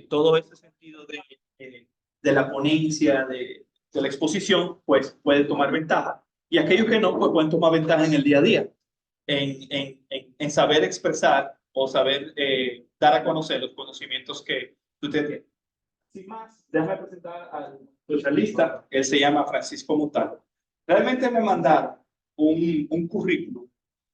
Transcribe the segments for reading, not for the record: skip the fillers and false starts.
todo ese sentido de la ponencia, de la exposición, pues puede tomar ventaja. Y aquellos que no, pues pueden tomar ventaja en el día a día, en saber expresar o saber dar a conocer los conocimientos que usted tiene. Sin más, déjame presentar al socialista. Él se llama Francisco Montalvo. Realmente me mandaron un currículum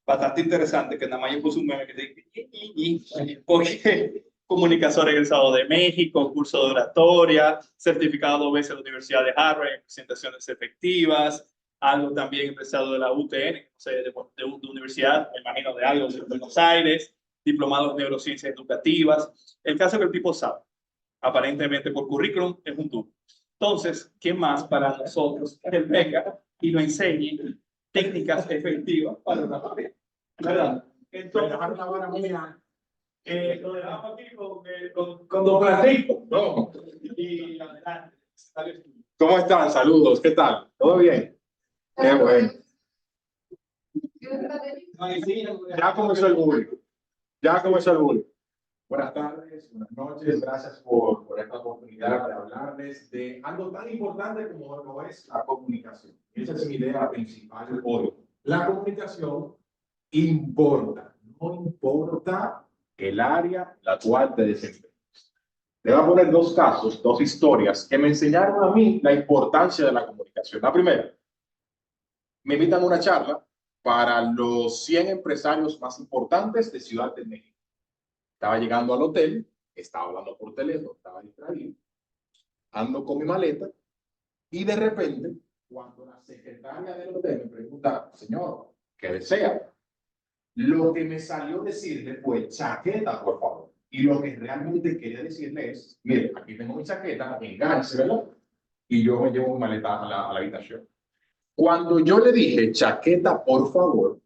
bastante interesante, que nada más yo puse un meme que dice, porque comunicador egresado de México, curso de oratoria, certificado 2 veces en la Universidad de Harvard en presentaciones efectivas, algo también empezado de la UTN, o sea, de universidad, me imagino de algo de Buenos Aires, diplomado en neurociencias educativas. El caso que el tipo sabe, aparentemente por currículum, es un tubo. Entonces, ¿qué más para nosotros que él venga y nos enseñe técnicas efectivas para una familia? ¿Verdad? Entonces, lo dejamos aquí con don Francisco. No. Y adelante. ¿Cómo están? Saludos. ¿Qué tal? ¿Todo bien? Qué bueno. Ya comenzó el bullying. Ya comenzó el bullying. Buenas tardes, buenas noches. Gracias por esta oportunidad de hablarles de algo tan importante como lo es la comunicación. Esa es mi idea principal hoy. La comunicación importa. No importa el área en la cual te desempeñes. Le voy a poner 2 casos, 2 historias que me enseñaron a mí la importancia de la comunicación. La primera, me invitan a una charla para los 100 empresarios más importantes de Ciudad de México. Estaba llegando al hotel, estaba hablando por teléfono, estaba distraído, ando con mi maleta y de repente, cuando la secretaria del hotel me pregunta, señor, ¿qué desea? Lo que me salió decirle fue chaqueta, por favor. Y lo que realmente quería decirle es, mire, aquí tengo mi chaqueta, enganche, ¿verdad? Y yo me llevo mi maleta a la habitación. Cuando yo le dije chaqueta, por favor,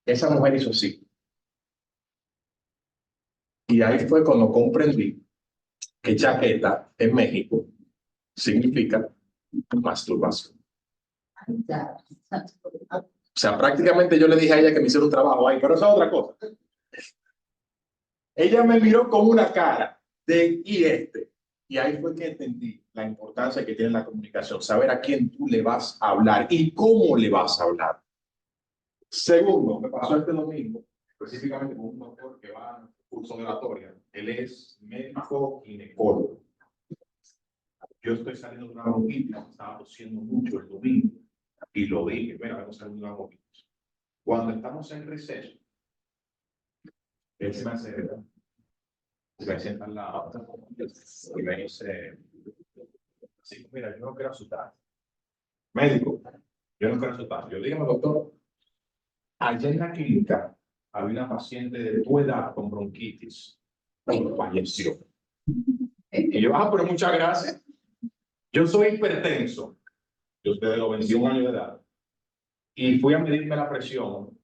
esa mujer hizo así. Y ahí fue cuando comprendí que chaqueta en México significa masturbación. O sea, prácticamente yo le dije a ella que me hiciera un trabajo ahí, pero esa es otra cosa. Ella me miró con una cara de y ahí fue que entendí la importancia que tiene la comunicación, saber a quién tú le vas a hablar y cómo le vas a hablar. Segundo, me pasó este domingo, específicamente con un doctor que va a un curso de oratoria. Él es médico ginecólogo. Yo estoy saliendo de una bronquitis, estaba tosiendo mucho el domingo y lo dije, mira, vamos a salir de una bronquitis. Cuando estamos en receso, él se me acerca, se sienta al lado y me dice, así, mira, yo no quiero asustar. Médico, yo no quiero asustar. Yo dígame, doctor, allá en la clínica había una paciente de tu edad con bronquitis y falleció. Y yo, pero muchas gracias. Yo soy hipertenso, yo desde los 21 años de edad, y fui a medirme la presión.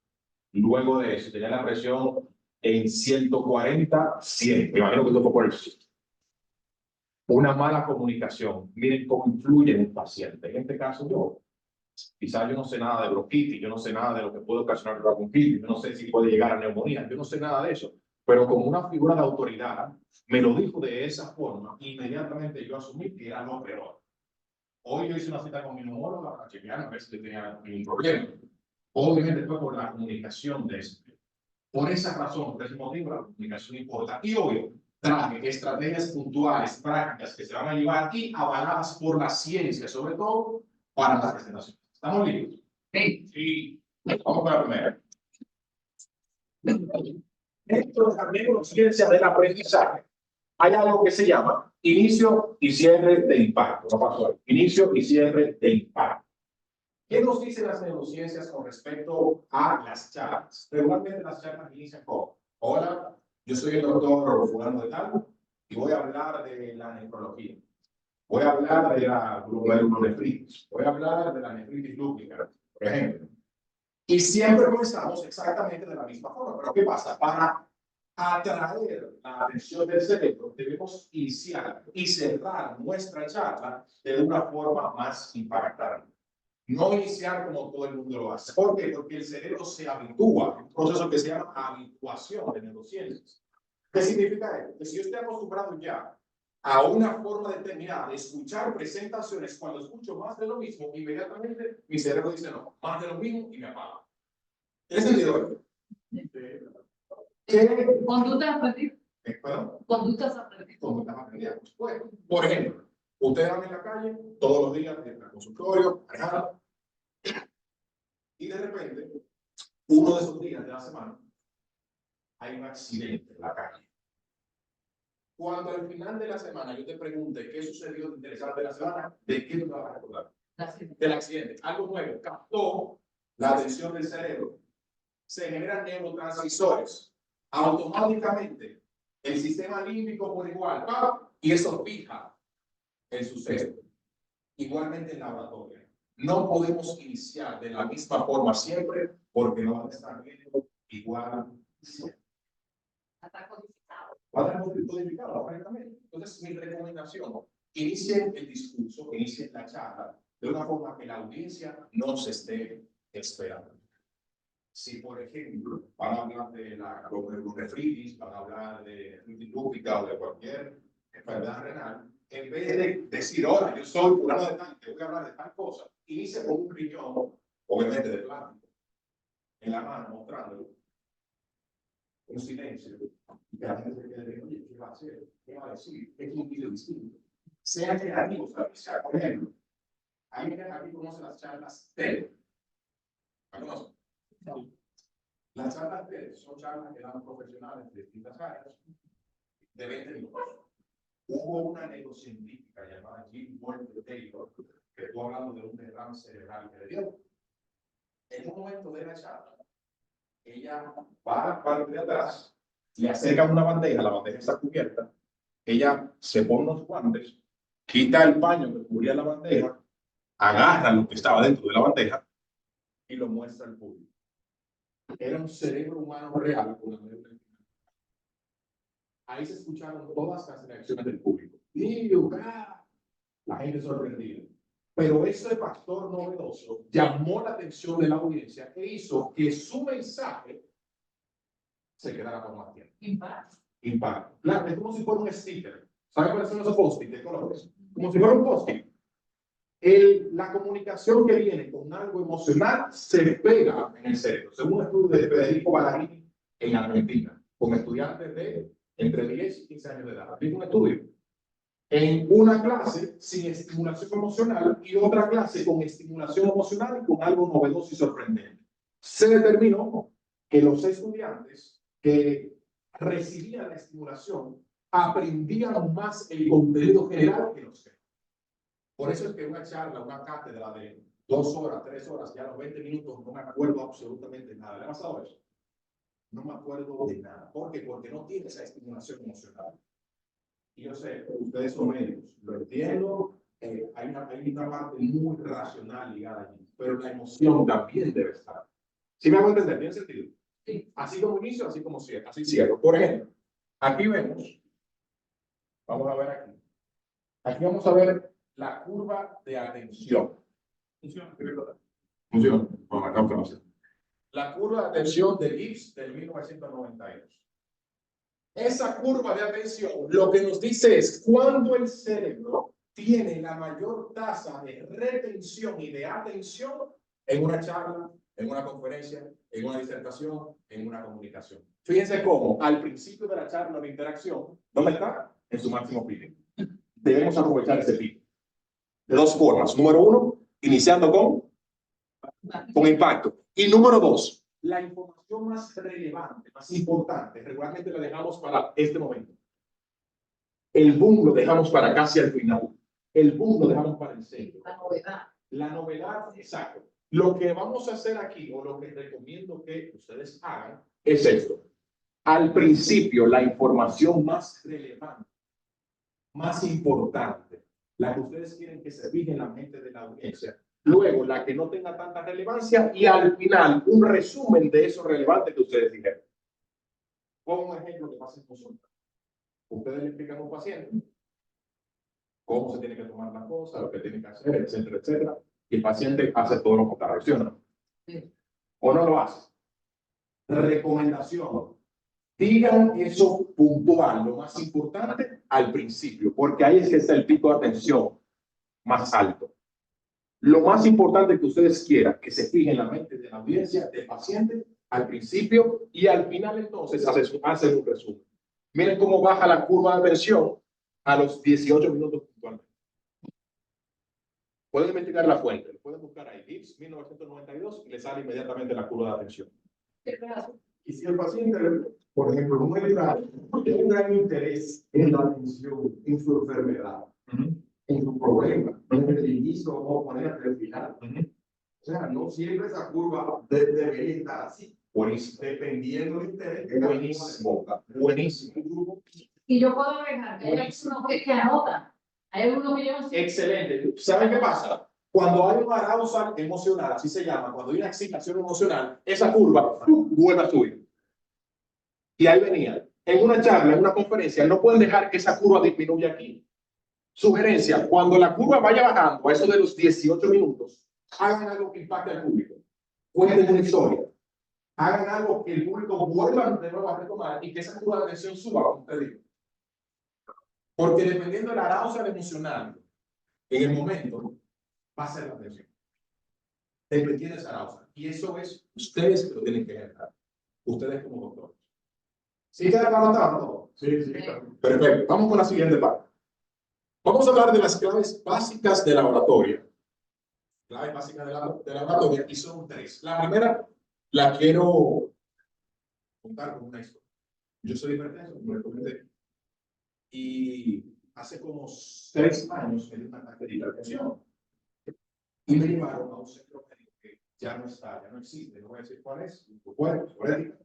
Luego de eso, tenía la presión en 140, 100. Me imagino que esto fue por el sitio. Una mala comunicación. Miren cómo influye en un paciente. En este caso, quizás yo no sé nada de bronquitis, yo no sé nada de lo que puede ocasionar la bronquitis, yo no sé si puede llegar a neumonía, yo no sé nada de eso. Pero como una figura de autoridad me lo dijo de esa forma, inmediatamente yo asumí que era lo peor. Hoy yo hice una cita con mi neumóloga para chequear a ver si tenía ningún problema. Obviamente fue por la comunicación de eso. Por esa razón, por ese motivo, la comunicación importa. Y obvio, traje estrategias puntuales, prácticas que se van a llevar aquí, avaladas por la ciencia, sobre todo para la presentación. ¿Estamos listos? Sí. Sí. Vamos con la primera. Dentro de la neurociencia del aprendizaje, hay algo que se llama inicio y cierre de impacto. No pasó ahí. Inicio y cierre de impacto. ¿Qué nos dicen las neurociencias con respecto a las charlas? Regularmente las charlas inician con: hola, yo soy el doctor fulano de tal y voy a hablar de la nefrología. Voy a hablar de la glomerulonefritis. Voy a hablar de la nefritis lúpica, por ejemplo. Y siempre comenzamos exactamente de la misma forma. Pero ¿qué pasa? Para atraer la atención del cerebro, debemos iniciar y cerrar nuestra charla de una forma más impactante. No iniciar como todo el mundo lo hace. ¿Por qué? Porque el cerebro se habitúa, un proceso que se llama habituación de neurociencias. ¿Qué significa esto? Que si yo estoy acostumbrado ya a una forma determinada de escuchar presentaciones. Cuando escucho más de lo mismo, inmediatamente mi cerebro dice no, más de lo mismo y me apaga. ¿Tiene sentido? ¿Qué? Conductas aprendidas. ¿Perdón? Conductas aprendidas. Conductas aprendidas, por supuesto. Por ejemplo, ustedes van en la calle todos los días en el consultorio, manejando, y de repente, uno de esos días de la semana, hay un accidente en la calle. Cuando al final de la semana yo te pregunte qué sucedió de interesante de la semana, ¿de qué te vas a recordar? Del accidente. Algo nuevo captó la atención del cerebro. Se generan neurotransmisores. Automáticamente, el sistema límbico por igual, ¡pam! Y eso fija el suceso. Igualmente en laboratorio. No podemos iniciar de la misma forma siempre porque no van a estar viendo igual siempre. Está codificado. Va a estar codificado, correctamente. Entonces, mi recomendación, inicien el discurso, inicien la charla de una forma que la audiencia no se esté esperando. Si, por ejemplo, van a hablar de la nefritis, van a hablar de artritis lúpica o de cualquier enfermedad renal, en vez de decir, hola, yo soy fulano de tal, te voy a hablar de tal cosa, inicia con un riñón, obviamente de plástico, en la mano, mostrándolo, un silencio, y que la gente se quede de, oye, ¿qué va a hacer? ¿Qué va a decir? Es un video distinto. Sea creativo, ¿sabes? Por ejemplo, aquí conoce las charlas TED. ¿La conocen? No. Las charlas TED son charlas que dan profesionales de distintas áreas de 20 minutos. Hubo una neurocientífica llamada Jill Walter Taylor que estuvo hablando de un derrame cerebral que le dio. En un momento de la charla, ella va a la parte de atrás, le acerca una bandeja, la bandeja está cubierta, ella se pone unos guantes, quita el paño que cubría la bandeja, agarra lo que estaba dentro de la bandeja y lo muestra al público. Era un cerebro humano real con la mente. Ahí se escucharon todas las reacciones del público. La gente sorprendida. Pero ese factor novedoso llamó la atención de la audiencia e hizo que su mensaje se quedara por más tiempo. Impacto. Claro, es como si fuera un sticker. ¿Saben cuáles son esos post-it de colores? Como si fuera un post-it. La comunicación que viene con algo emocional se pega en el cerebro. Según un estudio de Federico Balagini en Argentina, con estudiantes de entre 10 y 15 años de edad. Hay un estudio. En una clase sin estimulación emocional y otra clase con estimulación emocional y con algo novedoso y sorprendente. Se determinó que los estudiantes que recibían la estimulación aprendían más el contenido general que los que. Por eso es que una charla, una cátedra de 2 horas, 3 horas, ya los 20 minutos, no me acuerdo absolutamente nada. ¿Le ha pasado eso? No me acuerdo de nada. ¿Por qué? Porque no tiene esa estimulación emocional. Y yo sé, ustedes son médicos, lo entiendo, hay una parte muy racional ligada allí, pero la emoción también debe estar. ¿Sí me hago entender? ¿Tiene sentido? Sí. Así como inicio, así como cierre, así cierro. Por ejemplo, aquí vemos, vamos a ver aquí. Aquí vamos a ver la curva de atención. ¿Funciona? Funciona. Bueno, acá funciona. La curva de atención de Gibbs del 1992. Esa curva de atención lo que nos dice es cuando el cerebro tiene la mayor tasa de retención y de atención en una charla, en una conferencia, en una disertación, en una comunicación. Fíjense cómo al principio de la charla de interacción, ¿dónde está? En su máximo pico. Debemos aprovechar ese pico. De 2 formas. Número 1, iniciando con impacto. Y número 2, la información más relevante, más importante, regularmente la dejamos para este momento. El boom lo dejamos para casi al final. El boom lo dejamos para el centro. La novedad. La novedad, exacto. Lo que vamos a hacer aquí, o lo que recomiendo que ustedes hagan, es esto. Al principio, la información más relevante, más importante, la que ustedes quieren que se fije en la mente de la audiencia. Luego, la que no tenga tanta relevancia y al final, un resumen de eso relevante que ustedes dijeron. Pongo un ejemplo que pasa en consulta. Ustedes le explican a un paciente cómo se tiene que tomar la cosa, lo que tiene que hacer, etcétera, etcétera. Y el paciente hace todo lo contrario, ¿sí o no? Sí. ¿O no lo hace? Recomendación. Digan eso puntual, lo más importante al principio, porque ahí es que está el pico de atención más alto. Lo más importante que ustedes quieran, que se fije en la mente de la audiencia, del paciente, al principio y al final entonces hacen un resumen. Miren cómo baja la curva de atención a los 18 minutos puntualmente. Pueden investigar la fuente, lo pueden buscar ahí, Gibbs 1992 y le sale inmediatamente la curva de atención. Y si el paciente, por ejemplo, tiene un gran interés en la atención, en su enfermedad, en su problema, desde el inicio o poner hasta el final. O sea, no siempre esa curva debería estar así. Buenísimo. Dependiendo del interés. Buenísimo. Buenísimo. Y yo puedo agregar que hay algunos que anotan. Hay algunos que yo no sé. Excelente. ¿Saben qué pasa? Cuando hay una arousal emocional, así se llama, cuando hay una excitación emocional, esa curva vuelve a subir. Y ahí venía. En una charla, en una conferencia, no pueden dejar que esa curva disminuya aquí. Sugerencia, cuando la curva vaya bajando a eso de los 18 minutos, hagan algo que impacte al público. Cuenten una historia. Hagan algo que el público vuelva de nuevo a retomar y que esa curva de atención suba, como te digo. Porque dependiendo de la arousal emocional, en el momento, va a ser la atención. Dependiendo de esa arousal. Y eso es ustedes que lo tienen que generar. Ustedes como doctores. ¿Sí queda claro todo? Sí, sí, claro. Perfecto. Vamos con la siguiente parte. Vamos a hablar de las claves básicas de la oratoria. Claves básicas de la oratoria, y son 3. La primera la quiero contar con una historia. Yo soy hipertenso, como les comenté. Y hace como 6 años me dio un ataque de hipertensión. Y me llevaron a un centro médico que ya no está, ya no existe, no voy a decir cuál es, por ética.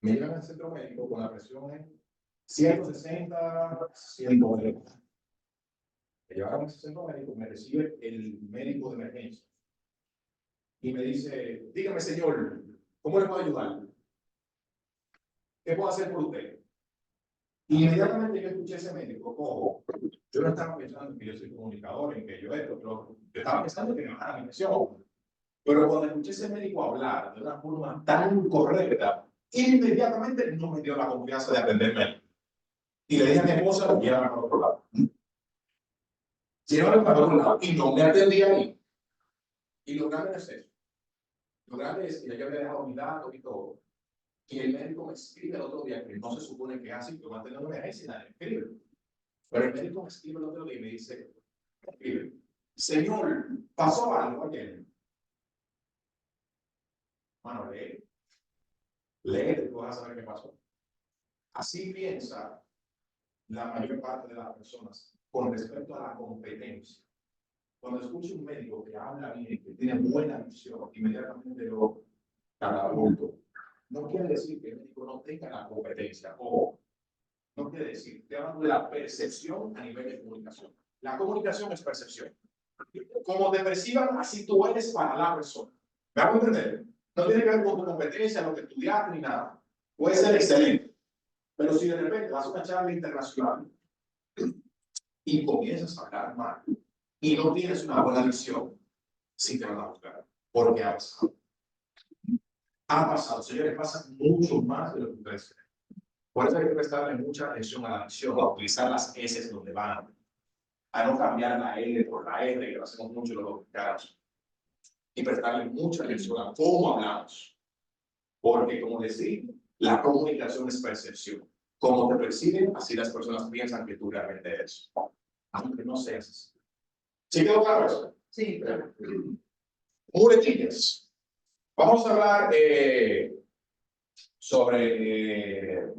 Me llevan al centro médico con la presión en 160, 120. Me llevaron a ese centro médico, me recibe el médico de emergencia. Y me dice, dígame señor, ¿cómo le puedo ayudar? ¿Qué puedo hacer por usted? Y inmediatamente yo escuché a ese médico, ojo, yo no estaba pensando en que yo soy comunicador, en que yo esto, pero yo estaba pensando que me bajara mi presión. Pero cuando escuché a ese médico hablar de una forma tan correcta, inmediatamente no me dio la confianza de atenderme. Y le dije a mi esposa, llévame para otro lado. Llévame para otro lado. Y no me atendí ahí. Y lo grave es eso. Lo grave es que ya yo había dejado mi dato y todo. Y el médico me escribe el otro día, que no se supone que es así, que va a tener una emergencia y nadie me escribe. Pero el médico me escribe el otro día y me dice, escribe, señor, ¿pasó algo ayer? Bueno, lee, tú vas a saber qué pasó. Así piensa la mayor parte de las personas con respecto a la competencia. Cuando escucho un médico que habla bien, que tiene buena visión, inmediatamente lo catapulto. No quiere decir que el médico no tenga la competencia, o no quiere decir, estoy hablando de la percepción a nivel de comunicación. La comunicación es percepción. Como te perciban, así tú eres para la persona. ¿Me hago entender? No tiene que ver con tu competencia, lo que estudiaste ni nada. Puede ser excelente. Pero si de repente vas a una charla internacional y comienzas a hablar mal y no tienes una buena visión, sí te van a buscar. Porque ha pasado. Ha pasado, señores, pasa mucho más de lo que ustedes creen. Por eso hay que prestarle mucha atención a la visión, a utilizar las S donde van, a no cambiar la L por la R, que lo hacemos mucho los dominicanos. Y prestarle mucha atención a cómo hablamos. Porque, como decía, la comunicación es percepción. Como te perciben, así las personas piensan que tú realmente eres. Aunque no seas así. ¿Sí quedó claro eso? Sí, claro. Muletillas. Vamos a hablar sobre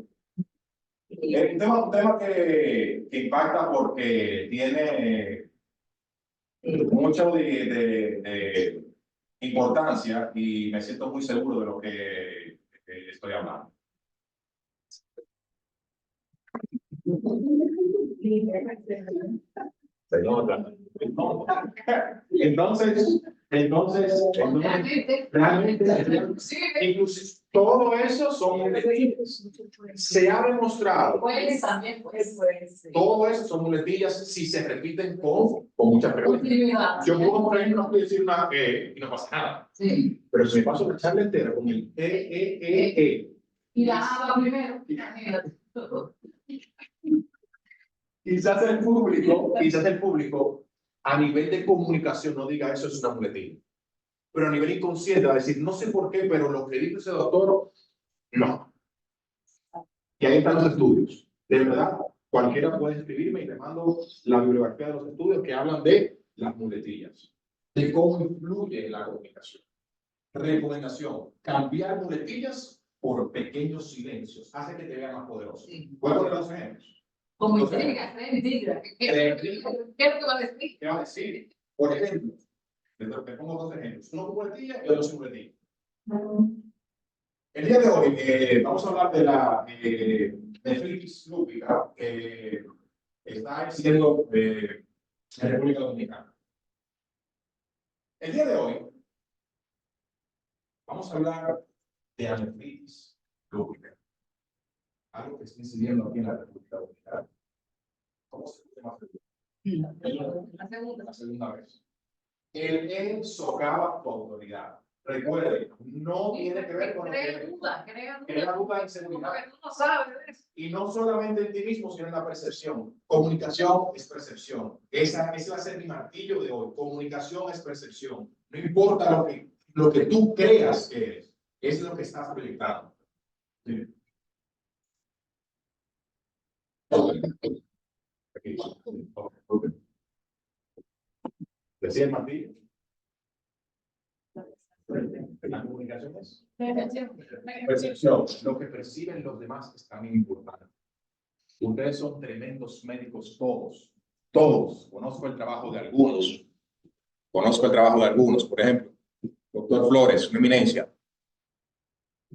un tema que impacta porque tiene mucho de importancia y me siento muy seguro de lo que estoy hablando. Se nota. Entonces, realmente, incluso todo eso son muletillas. Se ha demostrado. Pues también, pues. Todo eso son muletillas si se repiten con mucha frecuencia. Yo puedo, por ejemplo, decir una E y no pasa nada. Sí. Pero si me paso la charla entera con el E, Y la ABA primero. Quizás el público a nivel de comunicación no diga eso es una muletilla. Pero a nivel inconsciente va a decir, no sé por qué, pero lo que dice ese doctor, no. Y ahí están los estudios. De verdad, cualquiera puede escribirme y le mando la bibliografía de los estudios que hablan de las muletillas, de cómo influye en la comunicación. Recomendación, cambiar muletillas por pequeños silencios. Hace que te vea más poderoso. Voy a poner dos ejemplos. Como intriga, intriga. ¿Qué es lo que va a decir? ¿Qué va a decir? Por ejemplo, te pongo dos ejemplos. Uno con muletilla y otro sin muletilla. El día de hoy vamos a hablar de la nefritis lúpica que está existiendo en República Dominicana. El día de hoy vamos a hablar de la nefritis lúpica, algo que está incidiendo aquí en la República Dominicana. ¿Cómo se llama? La segunda vez. El socava tu autoridad. Recuerde, no tiene que ver con Crea duda, crea duda e inseguridad. Porque tú no sabes de eso. Y no solamente en ti mismo, sino en la percepción. Comunicación es percepción. Esa va a ser mi martillo de hoy. Comunicación es percepción. No importa lo que tú creas que eres, es lo que estás proyectando. Sí. Aquí. Okay. Decía el martillo. La comunicación es percepción. Lo que perciben los demás es también importante. Ustedes son tremendos médicos todos. Todos. Conozco el trabajo de algunos. Por ejemplo, doctor Flores, una eminencia.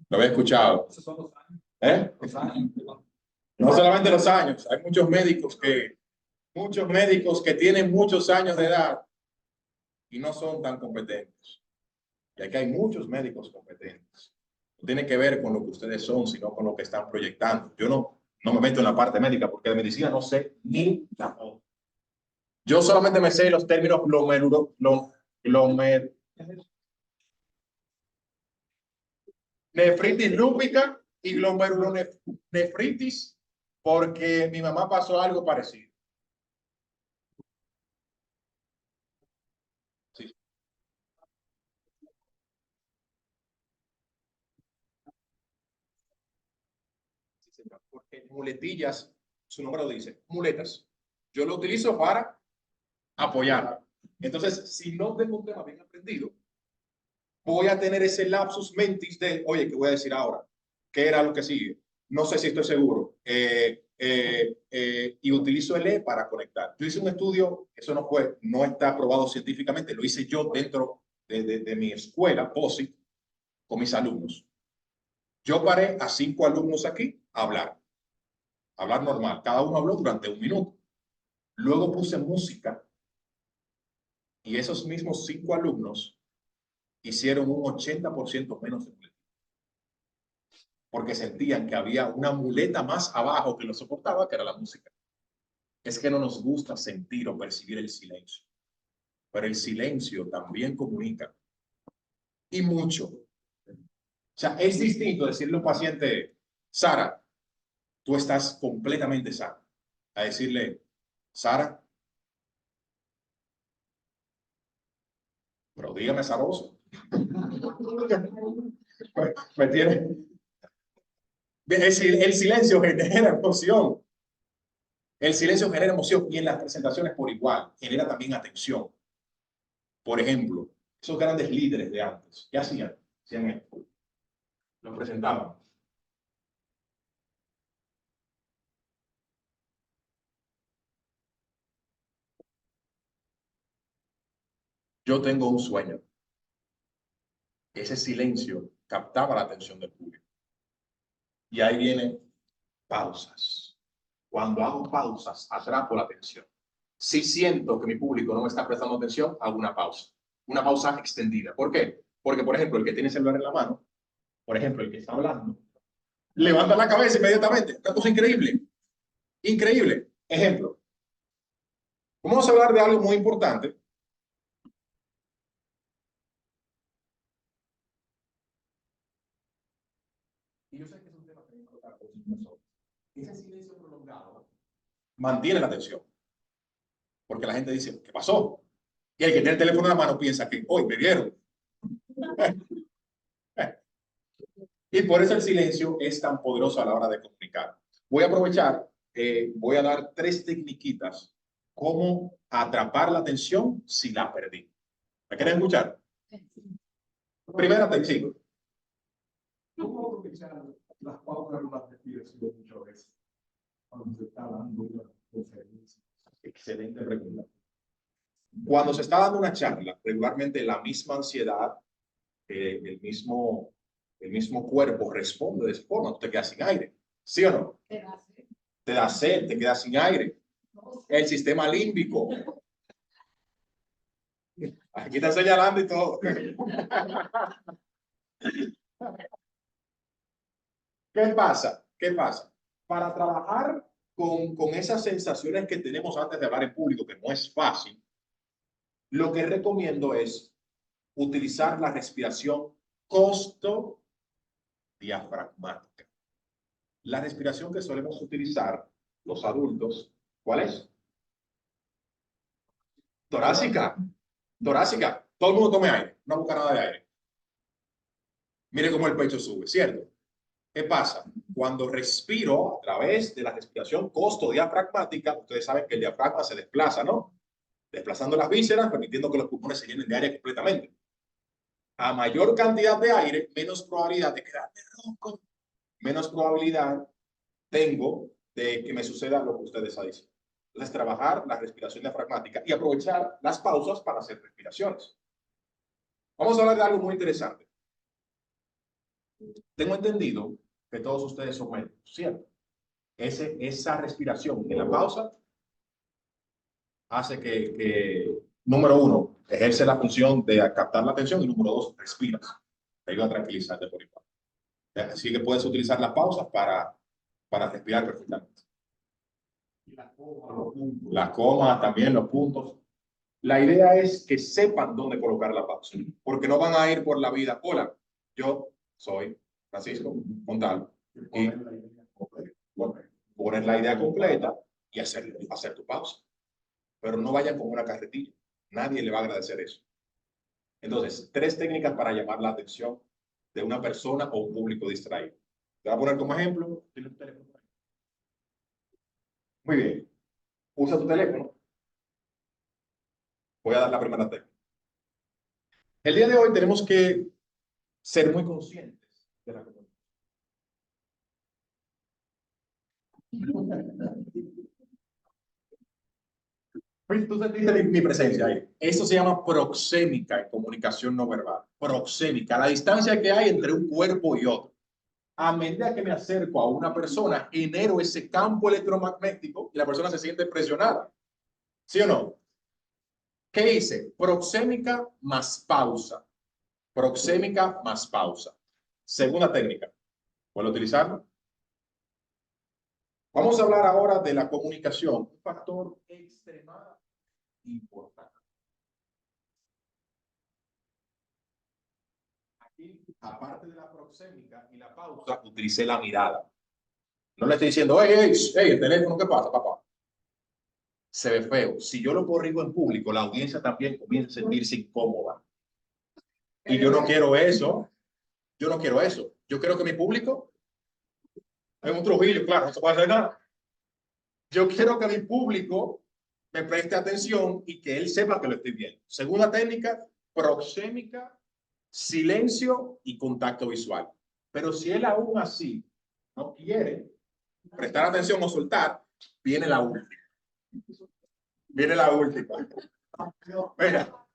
Lo había escuchado. No solamente los años. Hay muchos médicos que tienen muchos años de edad y no son tan competentes. Y aquí hay muchos médicos competentes. No tiene que ver con lo que ustedes son, sino con lo que están proyectando. Yo no me meto en la parte médica porque de medicina no sé ni la O. Yo solamente me sé los términos nefritis lúpica y glomerulonefritis porque mi mamá pasó algo parecido. Sí. Porque muletillas, su nombre lo dice, muletas. Yo lo utilizo para apoyar. Entonces, si no tengo un tema bien aprendido, voy a tener ese lapsus mentis de, oye, ¿qué voy a decir ahora? ¿Qué era lo que sigue? No sé si estoy seguro. Y utilizo el E para conectar. Yo hice un estudio, eso no está aprobado científicamente, lo hice yo dentro de mi escuela, POSIT, con mis alumnos. Yo paré a 5 alumnos aquí a hablar normal. Cada uno habló durante 1 minuto. Luego puse música y esos mismos 5 alumnos hicieron un 80% menos de muletas. Porque sentían que había una muleta más abajo que lo soportaba, que era la música. Es que no nos gusta sentir o percibir el silencio. Pero el silencio también comunica. Y mucho. O sea, es distinto decirle a un paciente, Sara, tú estás completamente sana. A decirle, Sara, pero dígame sabroso. ¿Me tiene? El silencio genera emoción. El silencio genera emoción y en las presentaciones por igual genera también atención. Por ejemplo, esos grandes líderes de antes, ¿qué hacían? Hacían esto. Los presentaban. Yo tengo un sueño. Ese silencio captaba la atención del público. Y ahí vienen pausas. Cuando hago pausas, atrapo la atención. Si siento que mi público no me está prestando atención, hago una pausa. Una pausa extendida. ¿Por qué? Porque, por ejemplo, el que tiene el celular en la mano, por ejemplo, el que está hablando, levanta la cabeza inmediatamente. Una cosa increíble. Increíble. Ejemplo. Vamos a hablar de algo muy importante. Y yo sé que es un tema mantiene la atención. Porque la gente dice, ¿qué pasó? Y el que tiene el teléfono en la mano piensa que hoy me vieron. Y por eso el silencio es tan poderoso a la hora de comunicar. Voy a aprovechar, voy a dar 3 tecniquitas cómo atrapar la atención si la perdí. ¿Me quieren escuchar? Primera técnica. ¿Cómo aprovechar las pausas de las respiraciones muchas veces cuando se está dando una conferencia? Excelente pregunta. Cuando se está dando una charla, regularmente la misma ansiedad, el mismo cuerpo responde de esa forma. Tú te quedas sin aire. ¿Sí o no? Te da sed, te quedas sin aire. El sistema límbico. Aquí está señalando y todo. ¿Qué pasa? ¿Qué pasa? Para trabajar con esas sensaciones que tenemos antes de hablar en público, que no es fácil, lo que recomiendo es utilizar la respiración costo-diafragmática. La respiración que solemos utilizar los adultos, ¿cuál es? Torácica. Torácica. Todo el mundo tome aire, una bocanada de aire. Mire cómo el pecho sube, ¿cierto? ¿Qué pasa? Cuando respiro a través de la respiración costo-diafragmática, ustedes saben que el diafragma se desplaza, ¿no? Desplazando las vísceras, permitiendo que los pulmones se llenen de aire completamente. A mayor cantidad de aire, menos probabilidad de quedarme ronco, menos probabilidad tengo de que me suceda lo que ustedes dicen. Entonces, trabajar la respiración diafragmática y aprovechar las pausas para hacer respiraciones. Vamos a hablar de algo muy interesante. Tengo entendido que todos ustedes son médicos, ¿cierto? Esa respiración en la pausa hace que, número 1, ejerce la función de captar la atención y número 2, respiras. Te ayuda a tranquilizarte por igual. Así que puedes utilizar las pausas para respirar perfectamente. Las comas, también los puntos. La idea es que sepan dónde colocar la pausa, porque no van a ir por la vida. Hola, yo soy Francisco Montalvo. Y poner la idea completa y hacer tu pausa. Pero no vayan con una carretilla. Nadie le va a agradecer eso. Entonces, 3 técnicas para llamar la atención de una persona o un público distraído. Te voy a poner como ejemplo. Muy bien. Usa tu teléfono. Voy a dar la primera técnica. El día de hoy tenemos que ser muy conscientes de la comunicación. Tú sentiste mi presencia ahí. Esto se llama proxémica en comunicación no verbal. Proxémica, la distancia que hay entre un cuerpo y otro. A medida que me acerco a una persona, genero ese campo electromagnético y la persona se siente presionada. ¿Sí o no? ¿Qué hice? Proxémica más pausa. Proxémica más pausa. Segunda técnica. ¿Puedo utilizarlo? Vamos a hablar ahora de la comunicación, un factor extremadamente importante. Aquí, aparte de la proxémica y la pausa, utilicé la mirada. No le estoy diciendo, hey, el teléfono, ¿qué pasa, papá? Se ve feo. Si yo lo corrijo en público, la audiencia también comienza a sentirse incómoda. Y yo no quiero eso. Yo no quiero eso. Yo quiero que mi público es un Trujillo, claro, no se puede hacer nada. Yo quiero que mi público me preste atención y que él sepa que lo estoy viendo. Segunda técnica, proxémica, silencio y contacto visual. Pero si él aún así no quiere prestar atención o soltar, viene la última. Viene la última. Mira,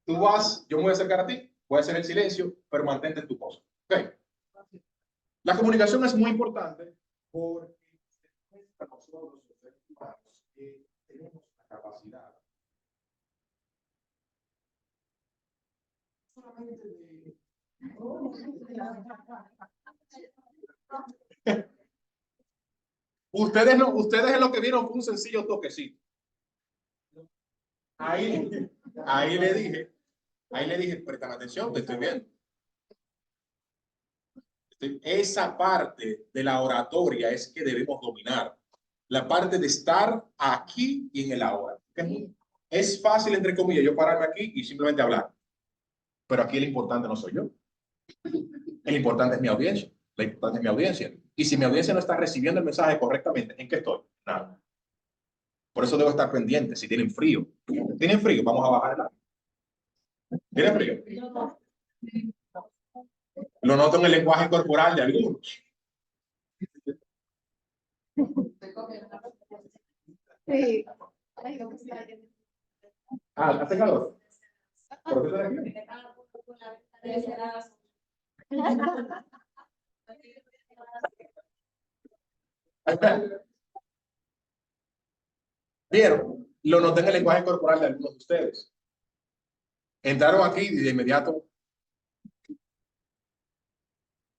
tú vas, yo me voy a acercar a ti, voy a hacer el silencio, pero mantente en tu cosa. ¿Okay? La comunicación es muy importante porque nosotros, los seres humanos, tenemos la capacidad solamente de... Ustedes en lo que vieron fue un sencillo toquecito. Ahí le dije, prestan atención, te estoy viendo. Esa parte de la oratoria es que debemos dominar. La parte de estar aquí y en el ahora. ¿Okay? Es fácil, entre comillas, yo pararme aquí y simplemente hablar. Pero aquí el importante no soy yo. El importante es mi audiencia. La importante es mi audiencia. Y si mi audiencia no está recibiendo el mensaje correctamente, ¿en qué estoy? Nada. Por eso debo estar pendiente. Si tienen frío. ¿Tienen frío? Vamos a bajar el aire. ¿Tienen frío? Lo noto en el lenguaje corporal de algunos. Sí. ¿Hace calor? ¿Por qué estás aquí? ¿Vieron? Lo noté en el lenguaje corporal de algunos de ustedes. Entraron aquí y de inmediato.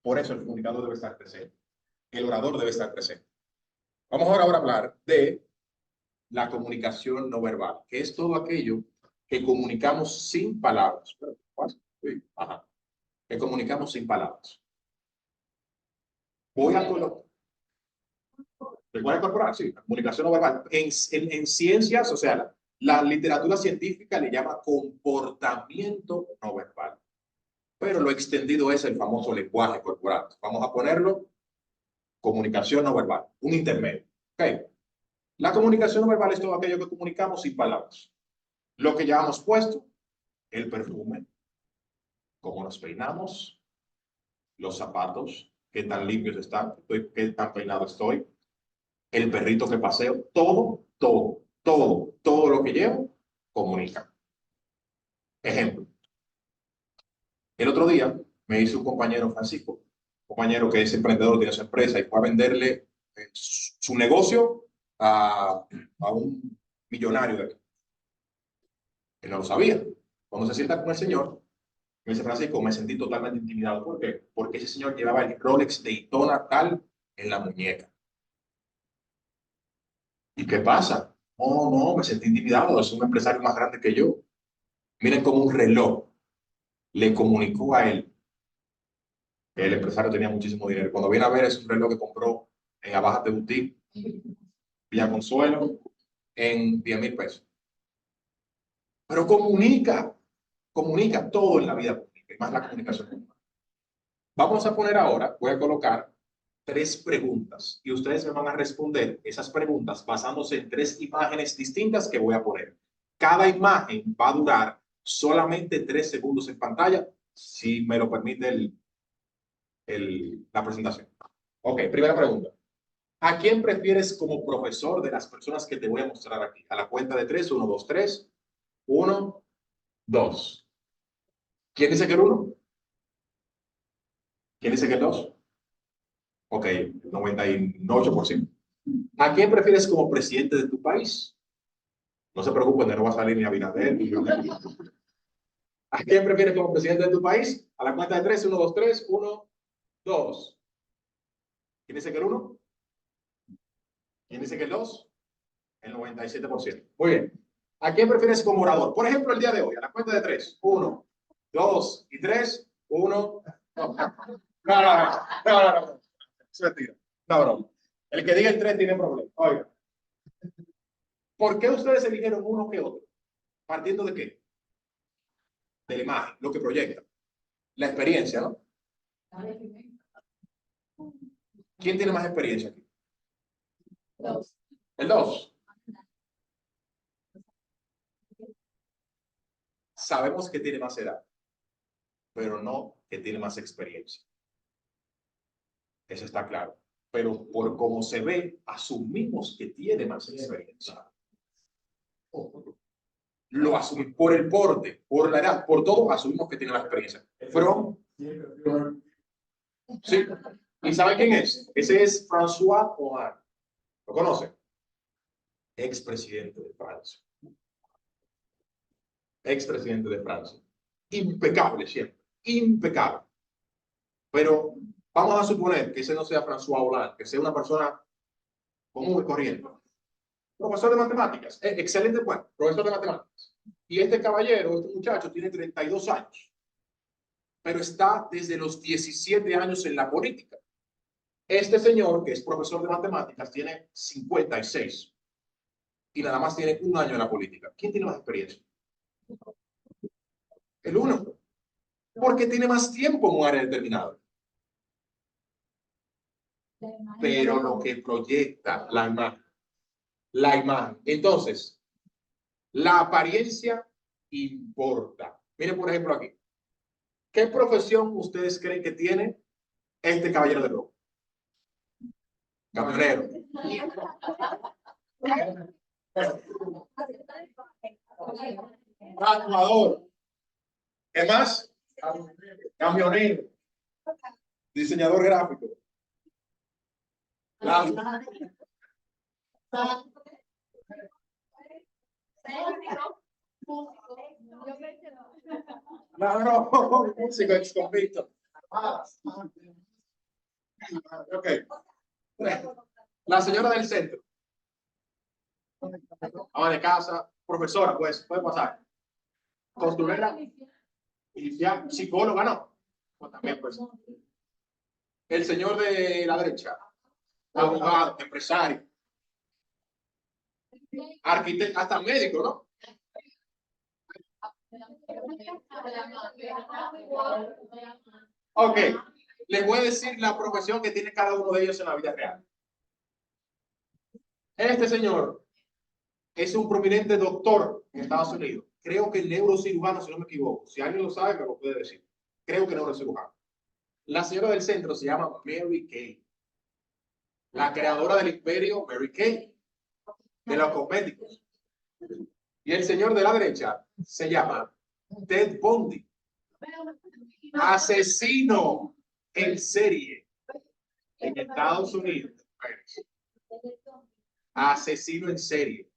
Por eso el comunicador debe estar presente. El orador debe estar presente. Vamos ahora a hablar de la comunicación no verbal, que es todo aquello que comunicamos sin palabras. Ajá. Que comunicamos sin palabras. Voy a colocar. ¿Lenguaje corporal? Sí, comunicación no verbal. En ciencias, o sea, la literatura científica le llama comportamiento no verbal. Pero lo extendido es el famoso lenguaje corporal. Vamos a ponerlo comunicación no verbal, un intermedio. Okay. La comunicación no verbal es todo aquello que comunicamos sin palabras. Lo que ya hemos puesto, el perfume, cómo nos peinamos, los zapatos, qué tan limpios están, qué tan peinado estoy, el perrito que paseo, todo lo que llevo, comunica. Ejemplo. El otro día me hizo un compañero Francisco, compañero que es emprendedor, tiene su empresa y fue a venderle su negocio a un millonario de aquí. Él no lo sabía. Cuando se sienta con el señor, me dice, Francisco, me sentí totalmente intimidado. ¿Por qué? Porque ese señor llevaba el Rolex Daytona tal en la muñeca. ¿Y qué pasa? Oh, no, me sentí intimidado. Es un empresario más grande que yo. Miren cómo un reloj le comunicó a él que el empresario tenía muchísimo dinero. Cuando viene a ver, es un reloj que compró en Abajas de Boutique, Villa Consuelo, en 10,000 pesos. Pero comunica todo en la vida pública, y más la comunicación. Vamos a poner ahora, voy a colocar 3 preguntas y ustedes me van a responder esas preguntas basándose en 3 imágenes distintas que voy a poner. Cada imagen va a durar solamente 3 segundos en pantalla, si me lo permite la presentación. Ok, primera pregunta. ¿A quién prefieres como profesor de las personas que te voy a mostrar aquí? A la cuenta de 3, 1, 2, 3. 1, 2. ¿Quién dice que el 1? ¿Quién dice que el 2? Ok, 98%. ¿A quién prefieres como presidente de tu país? No se preocupen, no va a salir ni Abinader ni ¿A quién prefieres como presidente de tu país? A la cuenta de 3, 1, 2, 3, 1, 2. ¿Quién dice que el 1? ¿Quién dice que el 2? El 97%. Muy bien. ¿A quién prefieres como orador? Por ejemplo, el día de hoy, a la cuenta de 3, 1, 2 y 3, 1. No. Es mentira. No. El que diga el 3 tiene problema. Oiga. ¿Por qué ustedes eligieron uno que otro? ¿Partiendo de qué? De la imagen, lo que proyecta. La experiencia, ¿no? ¿Quién tiene más experiencia aquí? El 2. Sabemos que tiene más edad, pero no que tiene más experiencia. Eso está claro. Pero por cómo se ve, asumimos que tiene más experiencia. Lo asumimos por el porte, por la edad, por todo, asumimos que tiene más experiencia. Pero, sí. ¿Y sabe quién es? Ese es François Hollande. ¿Lo conoce? Expresidente de Francia. Expresidente de Francia. Impecable siempre. Impecable. Pero vamos a suponer que ese no sea François Hollande, que sea una persona común y corriente. Profesor de matemáticas. Excelente, bueno, profesor de matemáticas. Y este caballero, este muchacho, tiene 32 años. Pero está desde los 17 años en la política. Este señor, que es profesor de matemáticas, tiene 56 y nada más tiene un año en la política. ¿Quién tiene más experiencia? El uno, porque tiene más tiempo en un área determinada. Pero lo que proyecta la imagen. Entonces, la apariencia importa. Miren, por ejemplo, aquí. ¿Qué profesión ustedes creen que tiene este caballero de rojo? Camionero. Tatuador. ¿Qué más? Camionero. Diseñador gráfico. No, músico ex convicto. Ok. La señora del centro. Ama de casa, profesora, pues, puede pasar. Costurera, ya, psicóloga, no. Pues también, pues. El señor de la derecha, abogado, empresario, arquitecto, hasta médico, ¿no? Ok, les voy a decir la profesión que tiene cada uno de ellos en la vida real. Este señor es un prominente doctor en Estados Unidos. Creo que neurocirujano, si no me equivoco. Si alguien lo sabe, me lo puede decir. Creo que neurocirujano. La señora del centro se llama Mary Kay. La creadora del imperio Mary Kay, de los cosméticos. Y el señor de la derecha se llama Ted Bundy. Asesino en serie en Estados Unidos. Asesino en serie.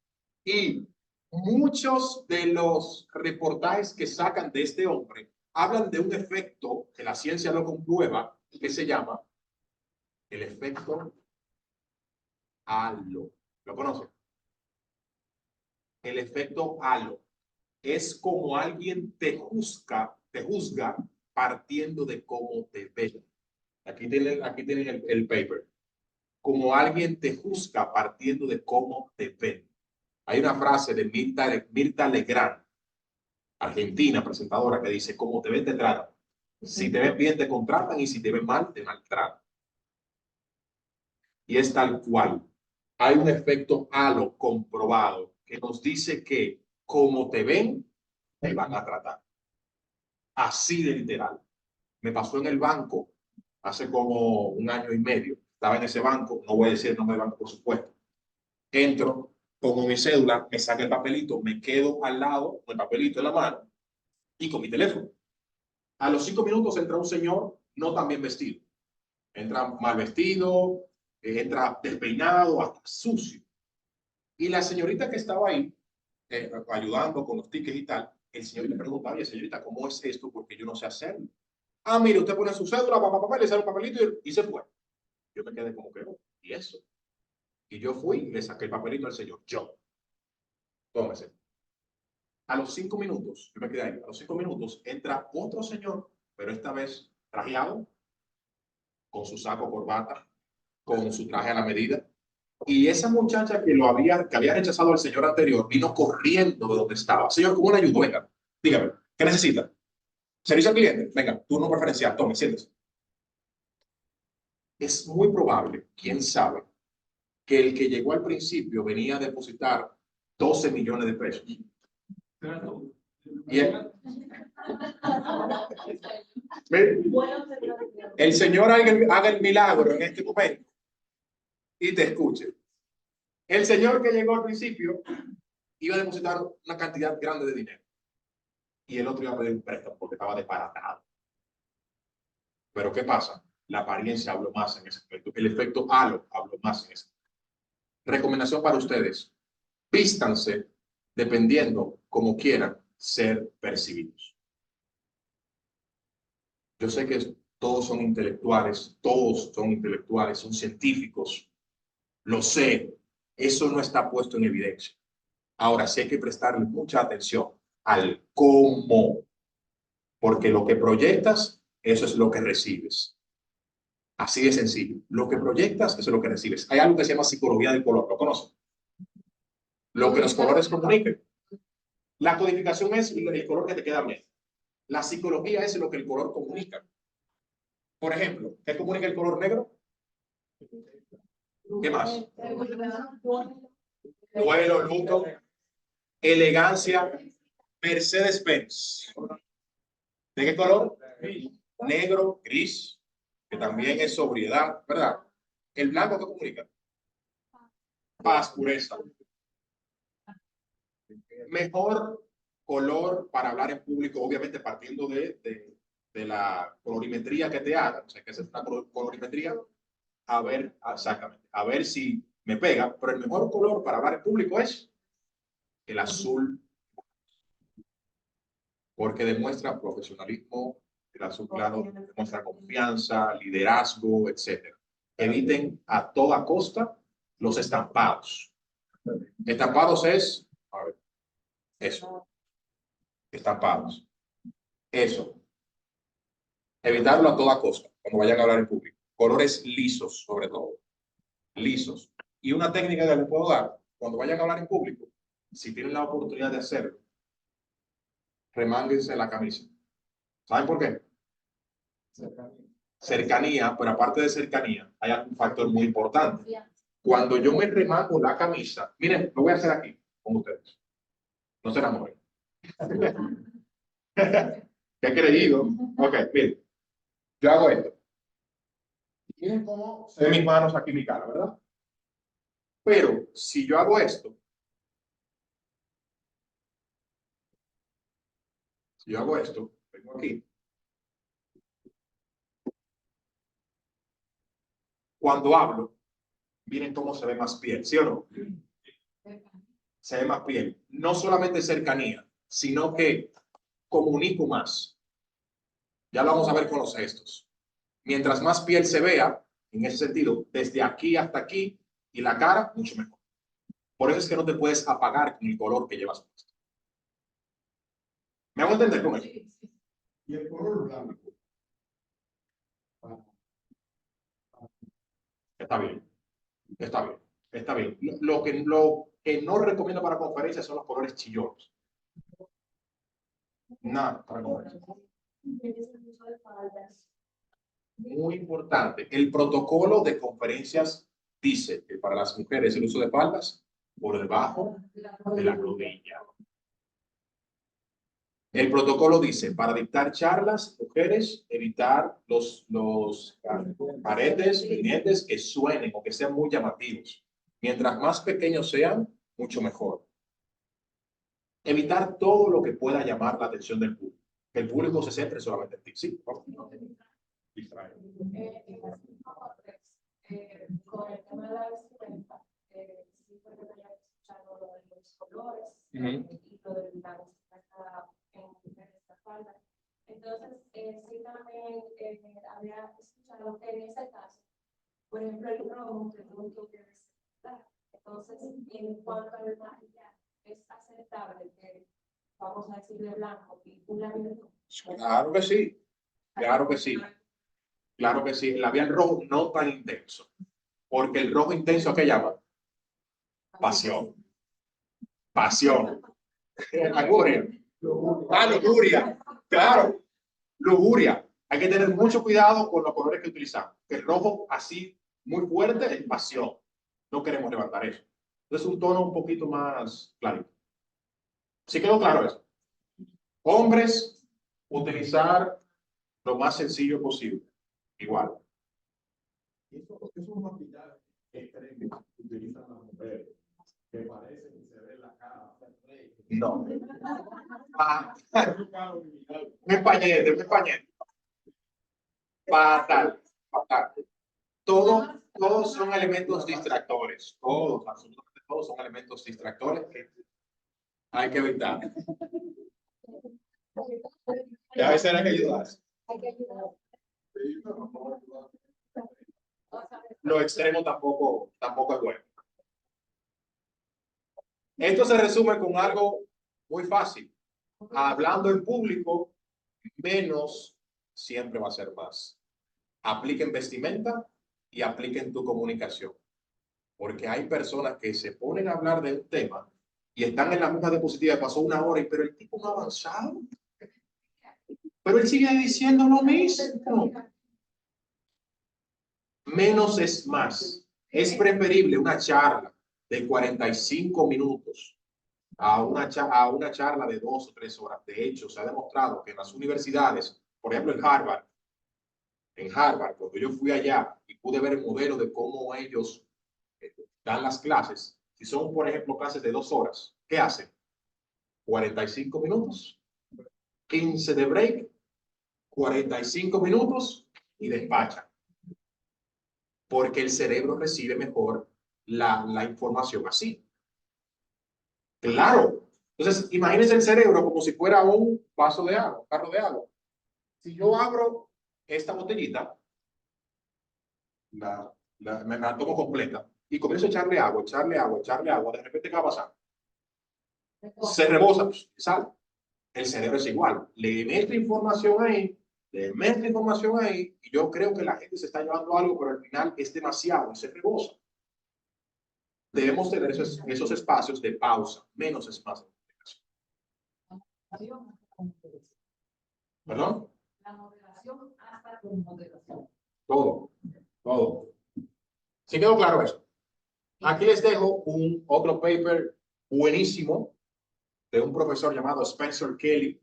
Y muchos de los reportajes que sacan de este hombre hablan de un efecto que la ciencia lo comprueba, que se llama el efecto halo. ¿Lo conocen? El efecto halo es como alguien te juzga partiendo de cómo te ve. Aquí tienen el paper. Como alguien te juzga partiendo de cómo te ve. Hay una frase de Mirta Legrand, argentina, presentadora, que dice: como te ven, te tratan. Si te ven bien, te contratan, y si te ven mal, te maltratan. Y es tal cual. Hay un efecto halo comprobado que nos dice que como te ven, te van a tratar. Así de literal. Me pasó en el banco hace como un año y medio. Estaba en ese banco, no voy a decir el nombre del banco, por supuesto. Entro, pongo mi cédula, me saco el papelito, me quedo al lado con el papelito en la mano y con mi teléfono. A los 5 minutos entra un señor no tan bien vestido. Entra mal vestido, entra despeinado, hasta sucio. Y la señorita que estaba ahí, ayudando con los tickets y tal, el señor le pregunta: oye, señorita, ¿cómo es esto? Porque yo no sé hacerlo. Ah, mire, usted pone su cédula, le sale un papelito y se fue. Yo me quedé como que, oh, ¿y eso? Y yo fui y le saqué el papelito al señor. Yo. Tómese. A los 5 minutos, yo me quedé ahí, a los 5 minutos entra otro señor, pero esta vez trajeado, con su saco, corbata, con su traje a la medida. Y esa muchacha que había rechazado al señor anterior, vino corriendo de donde estaba. Señor, ¿cómo le ayudo? Venga, dígame, ¿qué necesita? Servicio al cliente. Venga, turno preferencial, tome, siéntese. Es muy probable, quién sabe, que el que llegó al principio venía a depositar 12 millones de pesos. Y el Señor haga el milagro en este momento y te escuche. El señor que llegó al principio iba a depositar una cantidad grande de dinero y el otro iba a pedir un préstamo porque estaba desbaratado. Pero ¿qué pasa? La apariencia habló más en ese efecto. El efecto halo habló más en ese efecto. Recomendación para ustedes: vístanse dependiendo como quieran ser percibidos. Yo sé que todos son intelectuales, son científicos, lo sé, eso no está puesto en evidencia. Ahora sí hay que prestarle mucha atención al cómo, porque lo que proyectas, eso es lo que recibes. Así de sencillo. Lo que proyectas, eso es lo que recibes. Hay algo que se llama psicología del color. ¿Lo conocen? Lo que los colores comunican. La codificación es el color que te queda bien. La psicología es lo que el color comunica. Por ejemplo, ¿qué comunica el color negro? ¿Qué más? Duelo, luto, elegancia. Mercedes-Benz. ¿De qué color? Negro, gris, que también es sobriedad, ¿verdad? El blanco, ¿qué comunica? Paz, pureza. Mejor color para hablar en público, obviamente partiendo de la colorimetría que te hagan, o sea, que es una colorimetría, a ver, exactamente, a ver si me pega, pero el mejor color para hablar en público es el azul, porque demuestra profesionalismo, el azul claro demuestra confianza, liderazgo, etc. Eviten a toda costa los estampados. Estampados es, a ver, eso, estampados, eso. Evitarlo a toda costa cuando vayan a hablar en público. Colores lisos, sobre todo, lisos. Y una técnica que les puedo dar, cuando vayan a hablar en público, si tienen la oportunidad de hacerlo, remánguense la camisa. ¿Saben por qué? Cercanía, pero aparte de cercanía, hay un factor muy importante. Cuando yo me remango la camisa, miren, lo voy a hacer aquí con ustedes. No se enamoren. ¿Qué creído? Ok, miren. Yo hago esto. Miren cómo se ven mis manos aquí en mi cara, ¿verdad? Pero si yo hago esto, vengo aquí. Cuando hablo, miren cómo se ve más piel, ¿sí o no? Se ve más piel. No solamente cercanía, sino que comunico más. Ya lo vamos a ver con los gestos. Mientras más piel se vea, en ese sentido, desde aquí hasta aquí y la cara, mucho mejor. Por eso es que no te puedes apagar con el color que llevas puesto. ¿Me hago entender con eso? Y el color blanco. Está bien, está bien, está bien. Lo que no recomiendo para conferencias son los colores chillones. Nada para conferencias. Muy importante. El protocolo de conferencias dice que para las mujeres el uso de faldas por debajo de la rodilla. El protocolo dice, para dictar charlas, mujeres, evitar los aretes, pendientes que suenen o que sean muy llamativos. Mientras más pequeños sean, mucho mejor. Evitar todo lo que pueda llamar la atención del público. Que el público se centre solamente en ti. Sí, distrae. Con el tema de la vestimenta, sí fue que había escuchado lo de los colores y lo de la vestimenta en esta falda. Entonces, sí también había escuchado que en ese caso, por ejemplo, el rojo que tú quieres dar. Entonces, en cuanto al maquillaje, es aceptable que, vamos a decir, de blanco y un labial rojo. Claro que sí, claro que sí. Claro que sí, el labial rojo no tan intenso, porque el rojo intenso, ¿qué llama? Pasión. Pasión. Lujuria. Ah, lujuria. Claro, lujuria. Hay que tener mucho cuidado con los colores que utilizamos. El rojo así, muy fuerte, es pasión. No queremos levantar eso. Entonces, un tono un poquito más clarito. ¿Sí quedó claro eso? Hombres, utilizar lo más sencillo posible. Igual. Eso es un maquillaje extremo que utilizan las mujeres, que parecen y se ve la cara. No. Un españete. Fatal, fatal. Todos son elementos distractores. Todos, absolutamente todos son elementos distractores que hay que evitar. Y a veces hay que ayudar. Lo extremo tampoco es bueno. Esto se resume con algo muy fácil. Hablando en público, menos siempre va a ser más. aplica en vestimenta y aplica en tu comunicación. Porque hay personas que se ponen a hablar de un tema y están en la misma diapositiva, pasó una hora, pero el tipo no ha avanzado. Pero él sigue diciendo lo mismo. Menos es más. Es preferible una charla de 45 minutos a una charla de 2 o 3 horas. De hecho, se ha demostrado que en las universidades, por ejemplo en Harvard, cuando yo fui allá y pude ver el modelo de cómo ellos dan las clases, si son, por ejemplo, clases de 2 horas, ¿qué hacen? 45 minutos, 15 de break, 45 minutos y despachan. Porque el cerebro recibe mejor la información así. Claro. Entonces, imagínense el cerebro como si fuera un vaso de agua, un carro de agua. Si yo abro esta botellita, me la tomo completa y comienzo a echarle agua, de repente, ¿qué va a pasar? Se rebosa, sale. El cerebro es igual. Le meto información ahí, y yo creo que la gente se está llevando algo, pero al final es demasiado, se rebosa. Debemos tener esos espacios de pausa, menos espacio de comunicación. ¿Perdón? La moderación hasta con moderación. Todo. ¿Sí quedó claro eso? Aquí les dejo otro paper buenísimo de un profesor llamado Spencer Kelly,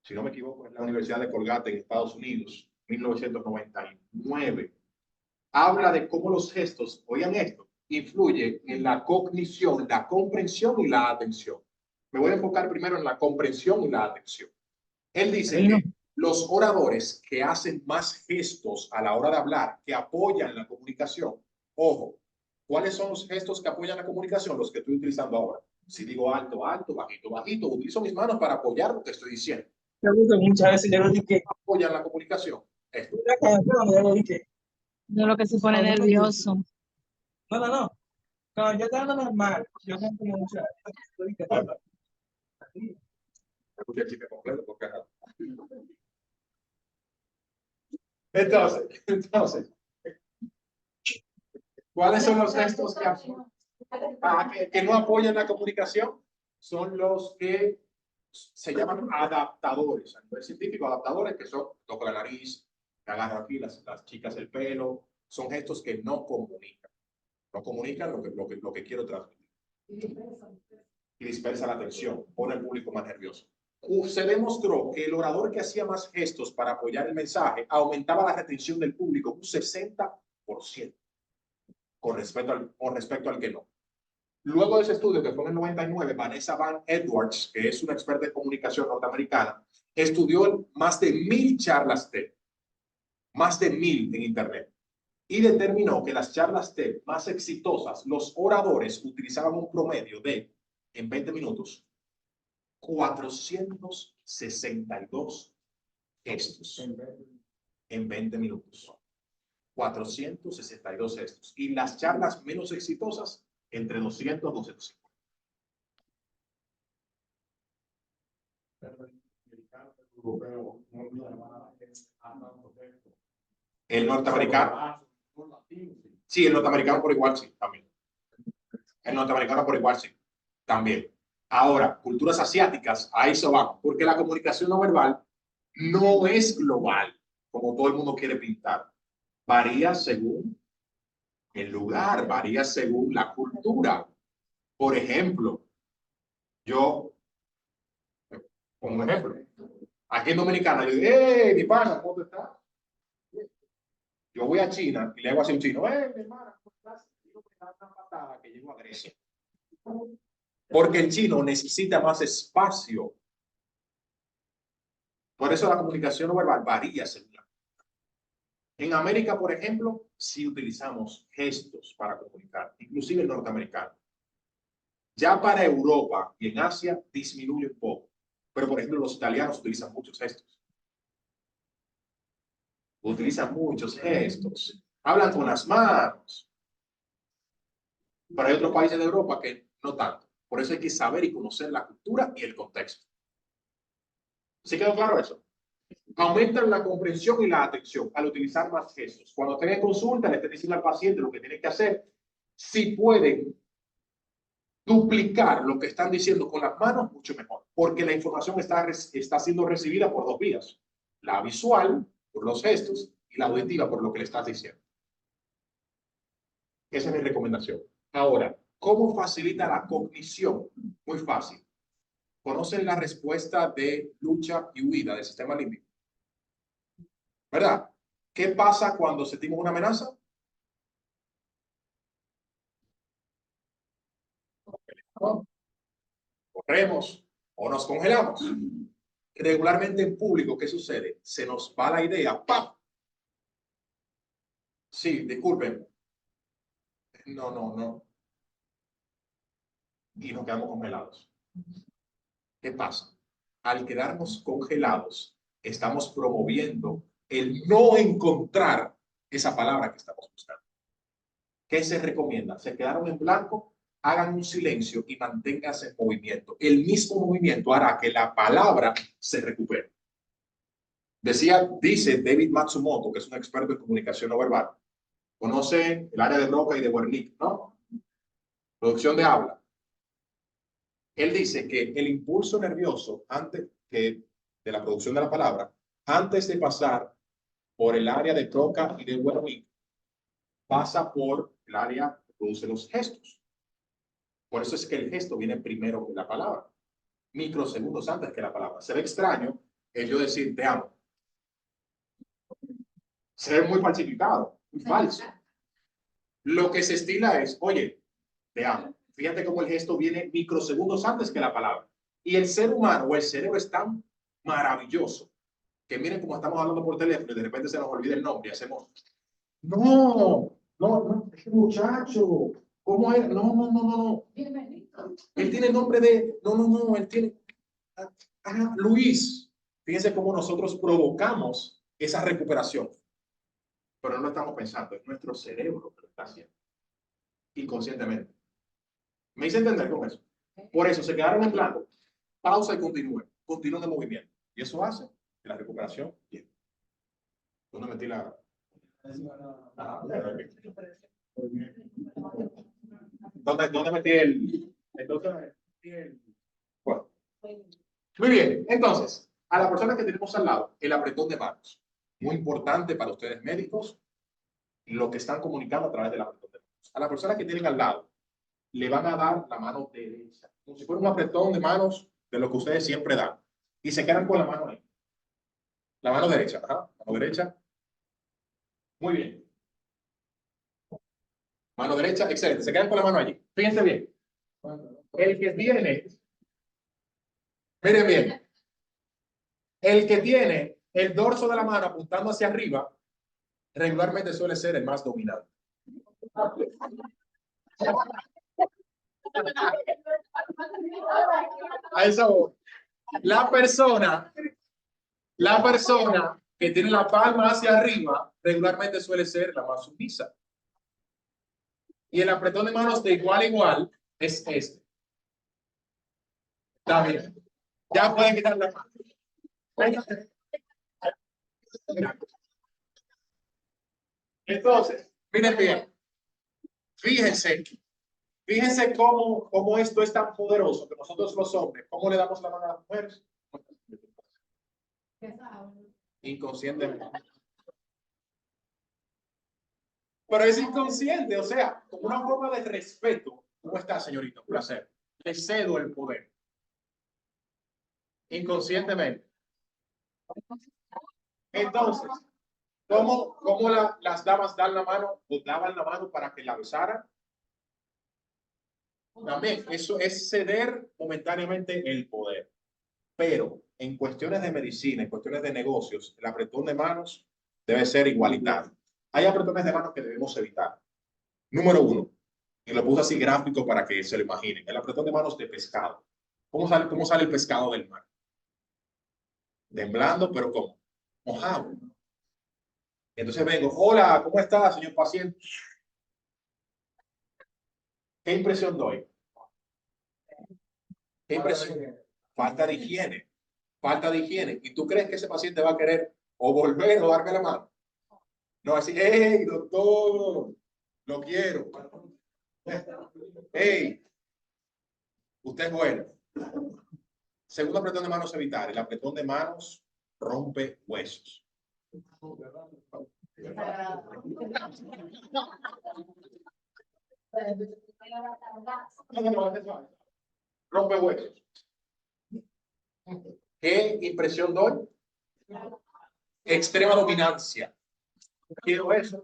si no me equivoco, en la Universidad de Colgate en Estados Unidos, 1999. Habla de cómo los gestos, oigan esto, influyen en la cognición, la comprensión y la atención. Me voy a enfocar primero en la comprensión y la atención. Él dice que los oradores que hacen más gestos a la hora de hablar, que apoyan la comunicación, ojo, ¿cuáles son los gestos que apoyan la comunicación? Los que estoy utilizando ahora. Si digo alto, alto, bajito, bajito, utilizo mis manos para apoyar lo que estoy diciendo. Muchas veces yo lo dije. Apoyan la comunicación. Esto. De lo que se pone nervioso. No. Yo estaba normal. Yo no como mucha. Escuché el chiste completo porque entonces, ¿cuáles son los gestos que no apoyan la comunicación? Son los que se llaman adaptadores. A nivel científico, adaptadores que son toco la nariz, me agarro aquí las chicas el pelo. Son gestos que no comunican. No comunican lo que quiero transmitir. Y dispersa la atención, pone al público más nervioso. Se demostró que el orador que hacía más gestos para apoyar el mensaje aumentaba la retención del público un 60% con respecto al que no. Luego de ese estudio, que fue en el 99, Vanessa Van Edwards, que es una experta en comunicación norteamericana, estudió más de 1000 charlas TED, más de 1000 en internet, y determinó que las charlas TED más exitosas, los oradores utilizaban un promedio de, en 20 minutos, 462 gestos en 20 minutos. 462 gestos. Y las charlas menos exitosas, entre 200 y 250. El norteamericano. Sí, el norteamericano por igual, sí, también. El norteamericano por igual, sí, también. Ahora, culturas asiáticas, a eso vamos, porque la comunicación no verbal no es global, como todo el mundo quiere pintar. Varía según el lugar, varía según la cultura. Por ejemplo, yo, como ejemplo, aquí en Dominicana, yo digo, ¡hey, mi pana, ¿cómo estás? Yo voy a China y le hago así a un chino, mi hermana, ¿cómo estás? Digo que da una patada que llego a Grecia. Porque el chino necesita más espacio. Por eso la comunicación no verbal varía según la. En América, por ejemplo, sí utilizamos gestos para comunicar, inclusive el norteamericano. Ya para Europa y en Asia disminuye un poco. Pero, por ejemplo, los italianos utilizan muchos gestos. Utilizan muchos gestos. Hablan con las manos. Pero hay otros países de Europa que no tanto. Por eso hay que saber y conocer la cultura y el contexto. ¿Sí quedó claro eso? Aumentan la comprensión y la atención al utilizar más gestos. Cuando estén en consulta, le estén diciendo al paciente lo que tiene que hacer. Si pueden duplicar lo que están diciendo con las manos, mucho mejor, porque la información está siendo recibida por dos vías. La visual, por los gestos, y la auditiva, por lo que le estás diciendo. Esa es mi recomendación. Ahora, ¿cómo facilita la cognición? Muy fácil. ¿Conocen la respuesta de lucha y huida del sistema límbico? ¿Verdad? ¿Qué pasa cuando sentimos una amenaza? Corremos o nos congelamos. Regularmente en público, ¿qué sucede? Se nos va la idea. ¡Pam! Sí, disculpen. No. Y nos quedamos congelados. ¿Qué pasa? Al quedarnos congelados, estamos promoviendo el no encontrar esa palabra que estamos buscando. ¿Qué se recomienda? Se quedaron en blanco, hagan un silencio y manténganse en movimiento. El mismo movimiento hará que la palabra se recupere. Dice David Matsumoto, que es un experto en comunicación no verbal. Conoce el área de Broca y de Wernicke, ¿no? Producción de habla. Él dice que el impulso nervioso de la producción de la palabra, antes de pasar por el área de Broca y de Wernicke, pasa por el área que produce los gestos. Por eso es que el gesto viene primero que la palabra, microsegundos antes que la palabra. Se ve extraño el yo decir te amo. Se ve muy falsificado, muy falso. Lo que se estila es, oye, te amo. Fíjate cómo el gesto viene microsegundos antes que la palabra. Y el ser humano o el cerebro es tan maravilloso que miren cómo estamos hablando por teléfono y de repente se nos olvida el nombre y hacemos, no, ese muchacho, ¿cómo era? No. Bienvenido. Él tiene el nombre de, él tiene, Luis. Fíjense cómo nosotros provocamos esa recuperación. Pero no lo estamos pensando, es nuestro cerebro que lo está haciendo. Inconscientemente. ¿Me hice entender con eso? Por eso se quedaron en blanco. Pausa y continúen. Continúen el movimiento. Y eso hace que la recuperación llegue. ¿Dónde metí la...? ¿Dónde metí el...? Bueno. Muy bien. Entonces, a la persona que tenemos al lado, el apretón de manos. Muy importante para ustedes médicos, lo que están comunicando a través del apretón de manos. A la persona que tienen al lado, le van a dar la mano derecha, como si fuera un apretón de manos de lo que ustedes siempre dan. Y se quedan con la mano ahí. La mano derecha, ¿verdad? Mano derecha. Muy bien. Mano derecha, excelente. Se quedan con la mano allí. Fíjense bien. El que tiene, miren bien, el que tiene el dorso de la mano apuntando hacia arriba, regularmente suele ser el más dominante. A eso, la persona que tiene la palma hacia arriba regularmente suele ser la más sumisa. Y el apretón de manos de igual a igual es este. Está bien. Ya pueden quitar la mano. Entonces, miren bien. Fíjense cómo esto es tan poderoso que nosotros los hombres, ¿cómo le damos la mano a las mujeres? Inconscientemente. Pero es inconsciente, o sea, como una forma de respeto. ¿Cómo está, señorita? Un placer. Le cedo el poder. Inconscientemente. Entonces, ¿cómo las damas dan la mano o daban la mano para que la besaran? También, eso es ceder momentáneamente el poder. Pero en cuestiones de medicina, en cuestiones de negocios, el apretón de manos debe ser igualitario. Hay apretones de manos que debemos evitar. Número 1, y lo puse así gráfico para que se lo imaginen, el apretón de manos de pescado. ¿Cómo sale el pescado del mar? Temblando, pero ¿cómo? Mojado. Entonces vengo, hola, ¿cómo está, señor paciente? ¿Qué impresión doy? ¿Qué impresión? Falta de higiene. falta de higiene. ¿Y tú crees que ese paciente va a querer o volver o darme la mano? No, así, hey, doctor, lo quiero. Hey, usted es bueno. Segundo apretón de manos evitar. El apretón de manos rompe huesos. Rompe huesos. ¿Qué impresión doy? Extrema dominancia. Quiero eso.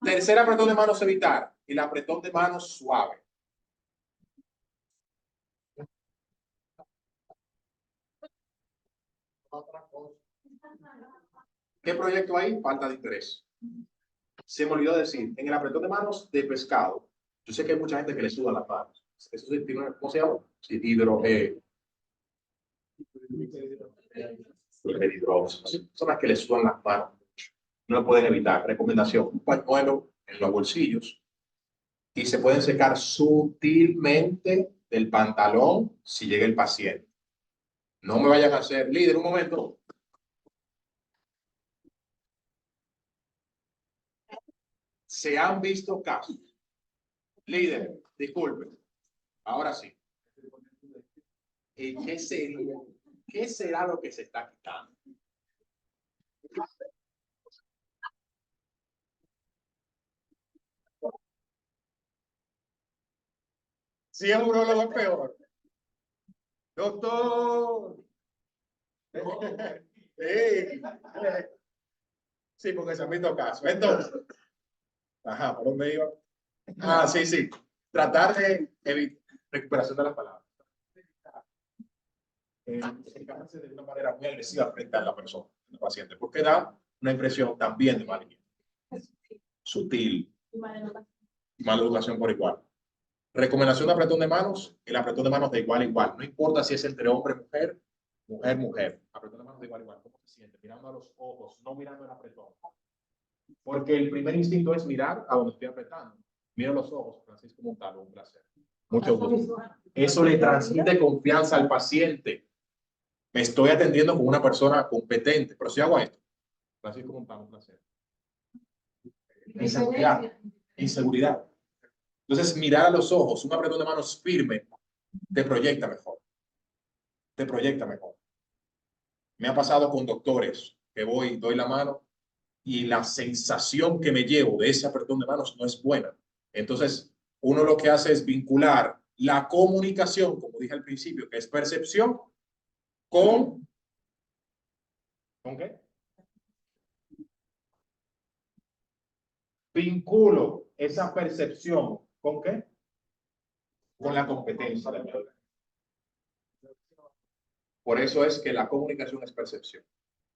Tercer apretón de manos evitar. El apretón de manos suave. ¿Qué proyecto hay? Falta de interés. Se me olvidó decir, en el apretón de manos de pescado, yo sé que hay mucha gente que le suda las manos. Eso se tiene, ¿cómo se llama? Sí, son las que le sudan las manos mucho. No lo pueden evitar. Recomendación, un pañuelo en los bolsillos y se pueden secar sutilmente del pantalón si llega el paciente. No me vayan a hacer, líder, un momento. Se han visto casos. Líder, disculpe. Ahora sí. ¿Qué será lo que se está quitando? Si es urólogo es peor. Doctor. Sí, porque se han visto casos. Entonces, ajá, ¿por dónde iba? Ah, sí, sí. Tratar de evitar recuperación de las palabras. Acercarse de una manera muy agresiva frente a la persona, el paciente, porque da una impresión también de malignidad. Sutil. Y mala educación por igual. Recomendación de apretón de manos, el apretón de manos de igual a igual. No importa si es entre hombre, mujer, mujer, mujer. Apretón de manos de igual a igual. ¿Cómo se siente? Mirando a los ojos, no mirando el apretón. Porque el primer instinto es mirar a donde estoy apretando. Mira los ojos, Francisco Montalvo, un placer. Mucho gusto. Eso le transmite confianza al paciente. Me estoy atendiendo con una persona competente, pero si hago esto, Francisco Montalvo, un placer. Inseguridad. Inseguridad. Entonces, mirar a los ojos, un apretón de manos firme, te proyecta mejor. Te proyecta mejor. Me ha pasado con doctores que voy, doy la mano y la sensación que me llevo de ese apretón de manos no es buena. Entonces, uno lo que hace es vincular la comunicación, como dije al principio, que es percepción, ¿con qué? Vinculo esa percepción, ¿con qué? Con la competencia de mi organismo. Por eso es que la comunicación es percepción.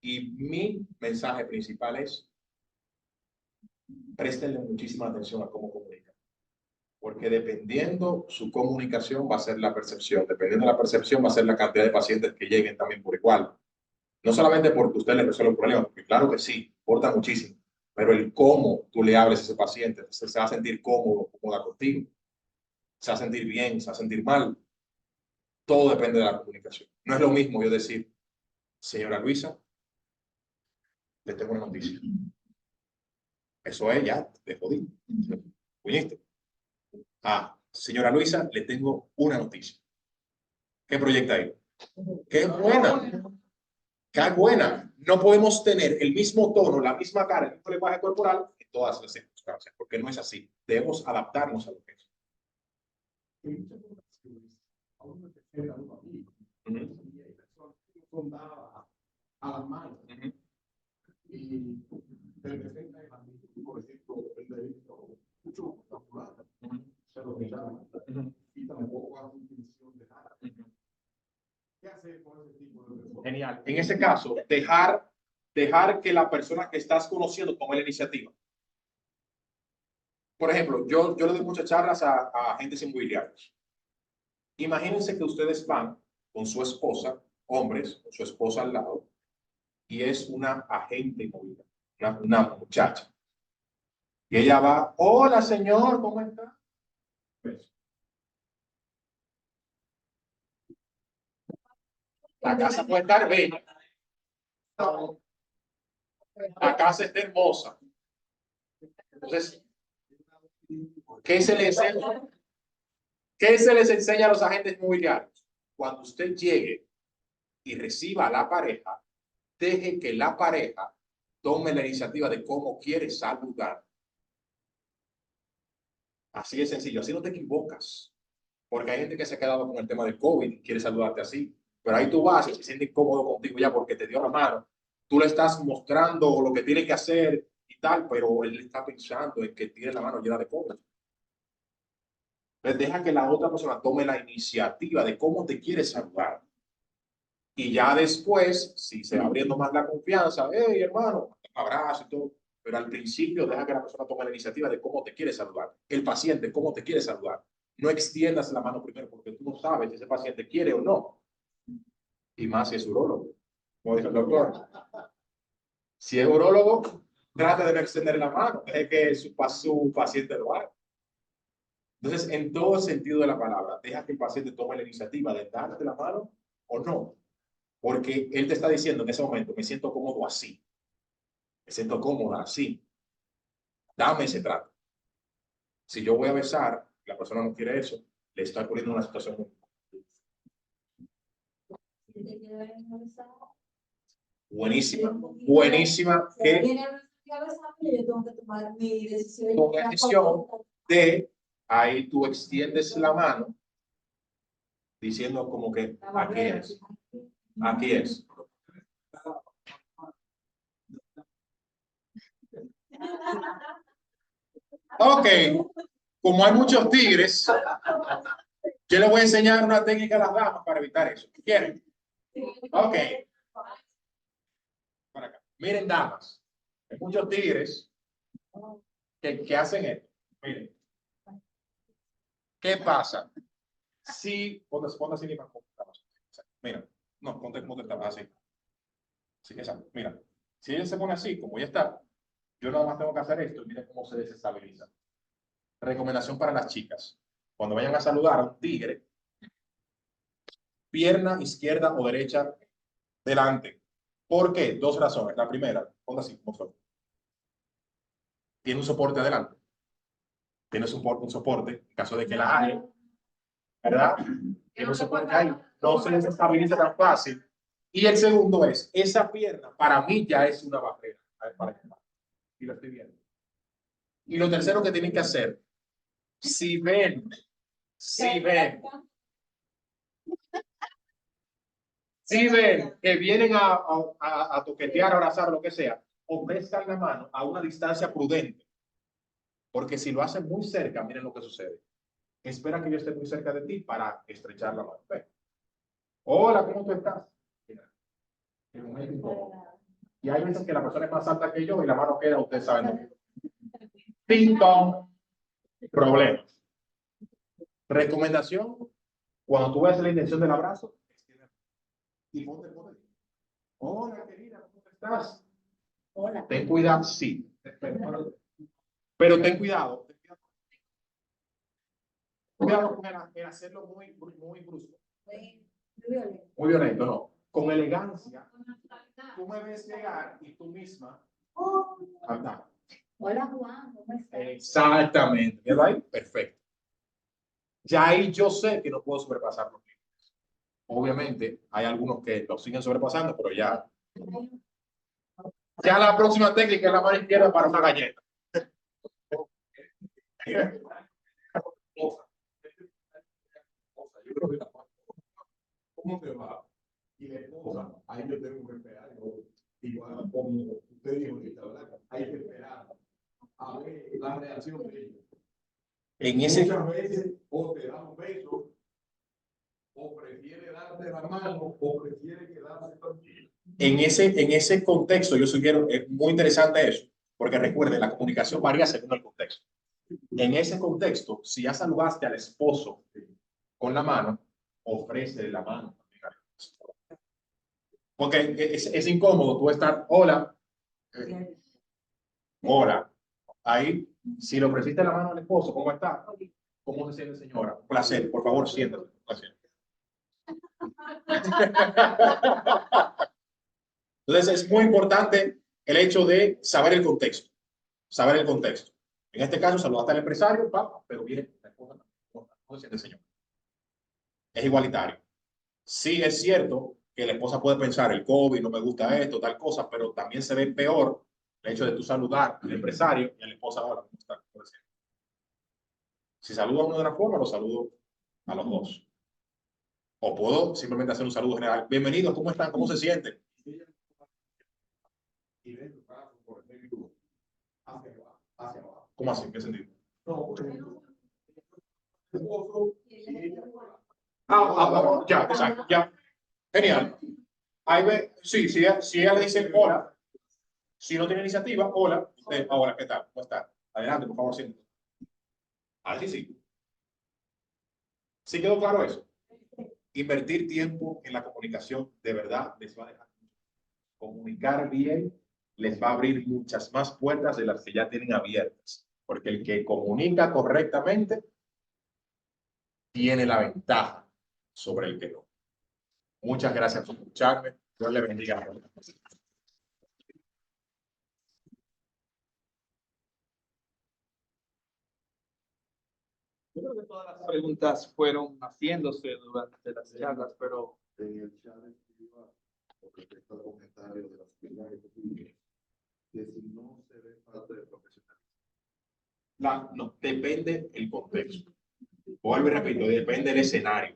Y mi mensaje principal es, préstenle muchísima atención a cómo comunican. Porque dependiendo su comunicación va a ser la percepción. Dependiendo de la percepción va a ser la cantidad de pacientes que lleguen también por igual. No solamente porque usted le resuelve el problema, porque claro que sí, importa muchísimo. Pero el cómo tú le hables a ese paciente, se va a sentir cómodo, cómoda contigo. Se va a sentir bien, se va a sentir mal. Todo depende de la comunicación. No es lo mismo yo decir, señora Luisa, le tengo una noticia. Eso es ya, te jodí. ¿Oíste? Ah, señora Luisa, le tengo una noticia. ¿Qué proyecta ahí? ¡Qué buena! ¡Qué buena! No podemos tener el mismo tono, la misma cara, el mismo lenguaje corporal en todas las circunstancias, porque no es así. Debemos adaptarnos a lo que es. A las manos. Y de repente, por ejemplo, el delito mucho popular, se lo quitan y tampoco hace intención de nada. ¿Qué hacer con ese tipo de personas? Genial. En ese caso, dejar que la persona que estás conociendo tome la iniciativa. Por ejemplo, yo le doy muchas charlas a agentes inmobiliarios. Imagínense que ustedes van con su esposa, hombres, con su esposa al lado, y es una agente inmobiliaria, una muchacha. Y ella va, hola señor, ¿cómo está? Pues, La casa puede estar bella. La casa está hermosa. Entonces, ¿qué se les enseña? ¿Qué se les enseña a los agentes inmobiliarios? Cuando usted llegue y reciba a la pareja, deje que la pareja tome la iniciativa de cómo quiere saludar. Así de sencillo, así no te equivocas. Porque hay gente que se ha quedado con el tema del COVID y quiere saludarte así. Pero ahí tú vas y se siente incómodo contigo ya porque te dio la mano. Tú le estás mostrando lo que tiene que hacer y tal, pero él está pensando en que tiene la mano llena de COVID. Entonces deja que la otra persona tome la iniciativa de cómo te quiere saludar. Y ya después, si se va abriendo más la confianza, hey hermano, un abrazo y todo. Pero al principio deja que la persona tome la iniciativa de cómo te quiere saludar. El paciente, cómo te quiere saludar. No extiendas la mano primero porque tú no sabes si ese paciente quiere o no. Y más si es urólogo. Como dice el doctor. Si es urólogo, trate de no extender la mano. Deje que su paciente lo haga. Entonces, en todo el sentido de la palabra, deja que el paciente tome la iniciativa de darte la mano o no. Porque él te está diciendo en ese momento, me siento cómodo así. Me siento cómoda así. Dame ese trato. Si yo voy a besar, la persona no quiere eso, le estoy poniendo una situación muy buenísima, buenísima, que tu decisión de ahí tú extiendes la mano diciendo como que aquí es, aquí es. Ok, como hay muchos tigres, yo les voy a enseñar una técnica a las damas para evitar eso. ¿Quieren? Ok. Para acá. Miren, damas, hay muchos tigres que hacen esto. Miren. ¿Qué pasa? Si, ponte así, mira, no, ponte como te estabas así. Así que exacto, mira, si ella se pone así, como ya está, yo nada más tengo que hacer esto y mira cómo se desestabiliza. Recomendación para las chicas. Cuando vayan a saludar a un tigre, pierna izquierda o derecha delante. ¿Por qué? Dos razones. La primera, ponte así, por favor. Tiene un soporte adelante. Tiene un soporte en caso de que la haya, ¿verdad? Tiene un soporte ahí. No se desestabiliza tan fácil. Y el segundo es, esa pierna para mí ya es una barrera. A ver, para que y lo estoy viendo. Y lo tercero que tienen que hacer, si ven que vienen a toquetear, a abrazar, lo que sea, ofrezcan la mano a una distancia prudente. Porque si lo hacen muy cerca, miren lo que sucede. Espera que yo esté muy cerca de ti para estrechar la mano. Ven. Hola, ¿cómo tú estás? Mira, en un momento incómodo. Y hay veces que la persona es más alta que yo y la mano queda, ustedes saben. Ping-pong. Problemas. Recomendación, cuando tú veas la intención del abrazo, y ponte. Hola, querida, ¿cómo estás? Hola. Ten cuidado, sí. Pero ten cuidado. Cuidado con el hacerlo muy brusco. Muy violento, no. Con elegancia. Tú me ves llegar y tú misma. Anda. Hola Juan, ¿cómo estás? Exactamente. ¿Quedó ahí? Perfecto. Ya ahí yo sé que no puedo sobrepasar los límites. Obviamente, hay algunos que lo siguen sobrepasando, pero ya. Ya la próxima técnica es la mano izquierda para una galleta. ¿Cómo te va? Y la esposa, ahí yo tengo que esperar, igual como usted dijo ahorita, ¿verdad? Hay que esperar a ver la reacción de ellos. Muchas veces o te da un beso, o prefiere darte la mano, o prefiere quedarse tranquilo. En ese contexto, yo sugiero, es muy interesante eso, porque recuerde, la comunicación varía según el contexto. En ese contexto, si ya saludaste al esposo con la mano, ofrece la mano. Porque es incómodo tú estar, hola, hola. Ahí, si le ofreciste la mano al esposo, ¿cómo está? ¿Cómo se siente, señora? Un placer, por favor, siéntate. Un placer. Entonces es muy importante el hecho de saber el contexto. Saber el contexto. En este caso, saludaste al empresario, papá, pero viene la esposa, no se siente señor. Es igualitario. Sí es cierto que la esposa puede pensar, el COVID, no me gusta esto, tal cosa, pero también se ve peor el hecho de tú saludar al empresario y a la esposa ahora. ¿Cómo está? Si saludo a uno de una forma, lo saludo a los dos. O puedo simplemente hacer un saludo general. Bienvenidos, ¿cómo están? ¿Cómo se sienten? Y de tu caso, por ejemplo, hacia abajo, hacia abajo. ¿Cómo así? ¿En qué sentido? No, por ejemplo, esposo y ella. Ya, exacto, ya. Genial. Ahí ve, sí, si ella le dice hola, si no tiene iniciativa, hola, usted, hola, ¿qué tal? ¿Cómo está? Adelante, por favor, siéntate. Así sí. ¿Sí quedó claro eso? Invertir tiempo en la comunicación de verdad les va a dejar. Comunicar bien les va a abrir muchas más puertas de las que ya tienen abiertas. Porque el que comunica correctamente tiene la ventaja sobre el que no. Muchas gracias por escucharme. Dios le bendiga. Yo creo que todas las preguntas fueron haciéndose durante las charlas, pero En el chat escriba, con respecto al comentario de las primeras que tuvimos, que si no se ve falta de profesionalismo. No, depende el contexto. Vuelvo y repito, depende del escenario.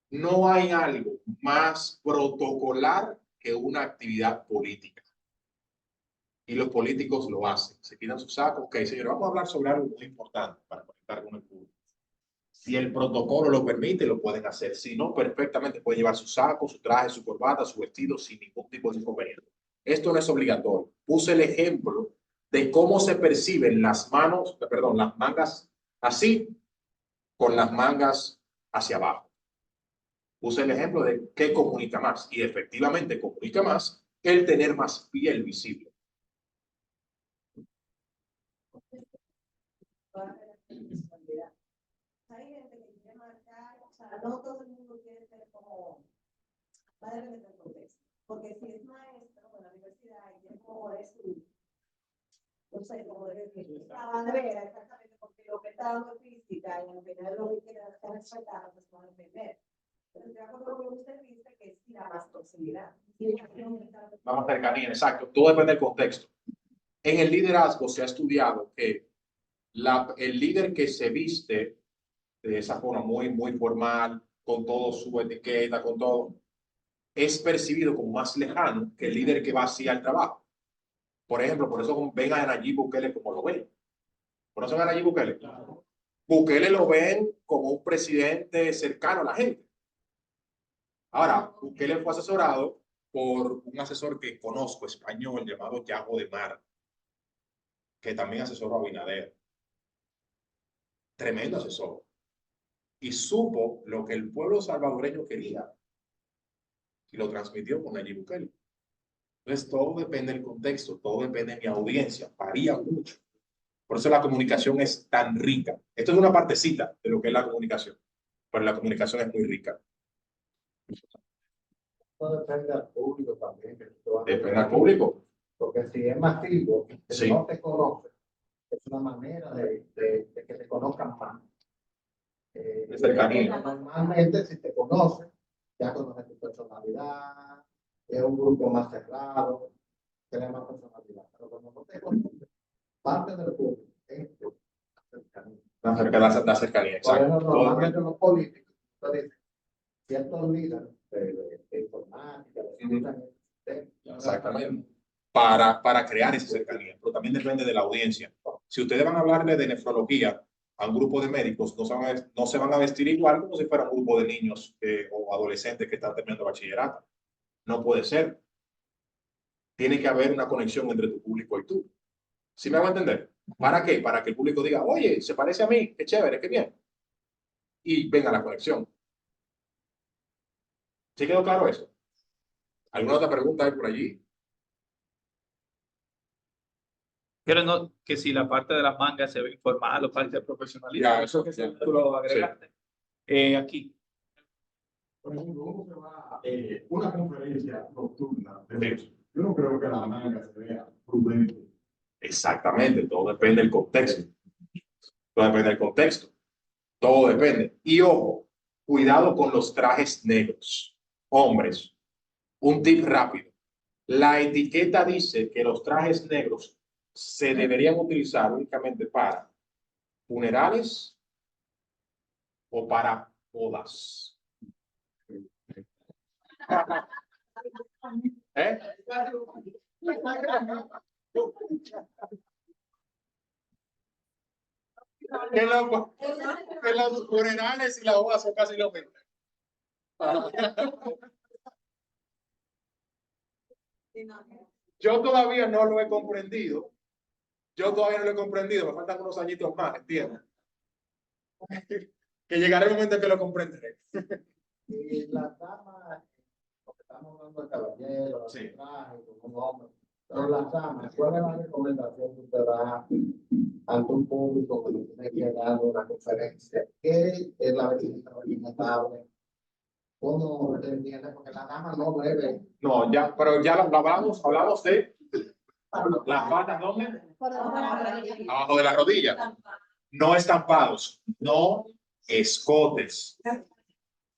No hay algo más protocolar que una actividad política. Y los políticos lo hacen. Se quitan sus sacos. Ok, señor, vamos a hablar sobre algo muy importante para conectar con el público. Si el protocolo lo permite, lo pueden hacer. Si no, perfectamente pueden llevar su saco, su traje, su corbata, su vestido sin ningún tipo de inconveniente. Esto no es obligatorio. Puse el ejemplo de cómo se perciben las manos, perdón, las mangas así con las mangas hacia abajo. Puse el ejemplo de qué comunica más. Y efectivamente comunica más el tener más piel visible. Hay gente que quiere marcar, o sea, no todo el mundo quiere ser como, va a depender del contexto. Porque si es maestro en la universidad y es como es su, no sé, como de la bandera, exactamente, porque lo que está dando física y en general lo que quiere estar respetando, pues no depender. Pero de acuerdo con lo que usted dice, que es la más proximidad. La más cercanía, exacto. Todo depende del contexto. En el liderazgo se ha estudiado que el líder que se viste de esa forma muy formal, con todo su etiqueta, con todo, es percibido como más lejano que el líder que va así al trabajo. Por ejemplo, por eso ven a Nayib Bukele como lo ven. ¿Conocen a Nayib Bukele? Bukele lo ven como un presidente cercano a la gente. Ahora, Bukele fue asesorado por un asesor que conozco, español, llamado Yago de Mar, que también asesoró a Abinader. Tremendo asesor. Y supo lo que el pueblo salvadoreño quería y lo transmitió con Nayib Bukele. Entonces, todo depende del contexto, todo depende de mi audiencia, varía mucho. Por eso la comunicación es tan rica. Esto es una partecita de lo que es la comunicación, pero la comunicación es muy rica. Todo depende del público también. Depende del público. Porque si es masivo, que Sí. no te conoce, es una manera de que te conozcan más. De cercanía. Normalmente, si te conoce, ya conoces tu personalidad, es un grupo más cerrado, tiene más personalidad. Pero cuando no te conoce, parte del público es la cercanía. La cercanía, Por exacto. eso, normalmente los políticos, entonces, ciertos líderes de informática, Exactamente. Para crear esa cercanía, pero también depende de la audiencia. Si ustedes van a hablarle de nefrología a un grupo de médicos, no se van a vestir igual como si fuera un grupo de niños o adolescentes que están terminando bachillerato. No puede ser. Tiene que haber una conexión entre tu público y tú. ¿Sí me van a entender? ¿Para qué? Para que el público diga, oye, se parece a mí, qué chévere, qué bien. Y venga la conexión. ¿Sí quedó claro eso? ¿Alguna otra pregunta hay por allí? pero no, que si la parte de las mangas se ve informal o parte de profesionalismo, Ya, eso que ya. tú lo agregaste. Aquí. Por ejemplo, uno se va a una conferencia nocturna de eso. Yo no creo que la manga se vea prudente. Exactamente, todo depende del contexto. Todo depende del contexto. Todo depende. Y ojo, cuidado con los trajes negros. Hombres, un tip rápido. La etiqueta dice que los trajes negros se deberían utilizar únicamente para funerales o para bodas. ¿Eh? Que los funerales y las bodas son casi lo mismo. Yo todavía no lo he comprendido. Yo todavía no lo he comprendido. Me faltan unos añitos más, ¿entiendes? Que llegará el momento en que lo comprenderé. Y las damas, porque estamos hablando de caballeros, Sí. trajes, como un hombre. Pero las damas, ¿cuál es la recomendación que usted da ante un público que tiene que dar una conferencia? ¿Qué es la vestimenta recomendable? ¿Cómo se entiende? Porque la dama no debe. No, ya, pero ya lo hablamos de las patas, ¿dónde? Abajo de la rodilla. No estampados, no escotes.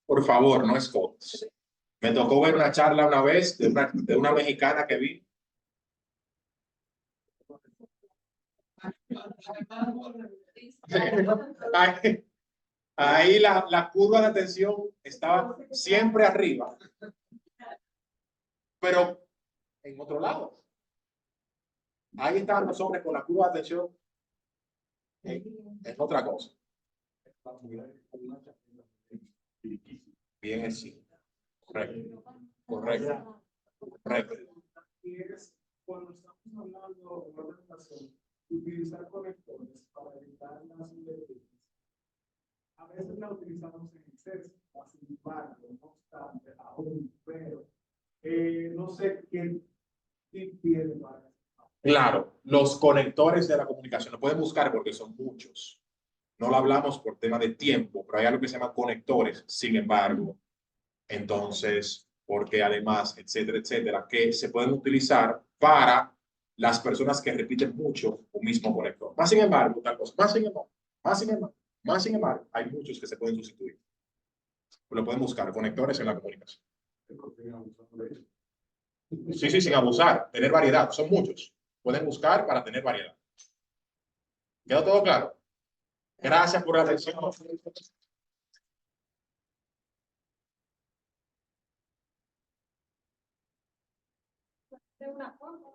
Por favor, no escotes. Me tocó ver una charla una vez de una mexicana que vi. Ahí la curva de atención estaba siempre arriba, pero en otro lado. Ahí estaban los hombres con la curva de atención en otra cosa. Bien, sí. Correcto. Correcto. Correcto. Y es cuando estamos hablando de una organización, utilizar conectores para evitar las inversiones. A veces la utilizamos en exceso, sin embargo, no obstante, aún, pero no sé qué tip tiene para eso. Claro, los conectores de la comunicación lo pueden buscar porque son muchos. No lo hablamos por tema de tiempo, pero hay algo que se llama conectores, sin embargo. Entonces, porque además, etcétera, etcétera, que se pueden utilizar para las personas que repiten mucho un mismo conector. Más sin embargo, tal cosa, más sin embargo, más sin embargo, más sin embargo, hay muchos que se pueden sustituir. Lo pueden buscar, conectores en la comunicación. Sí, sí, sin abusar, tener variedad, son muchos. Pueden buscar para tener variedad. ¿Quedó todo claro? Gracias por la atención. De una forma.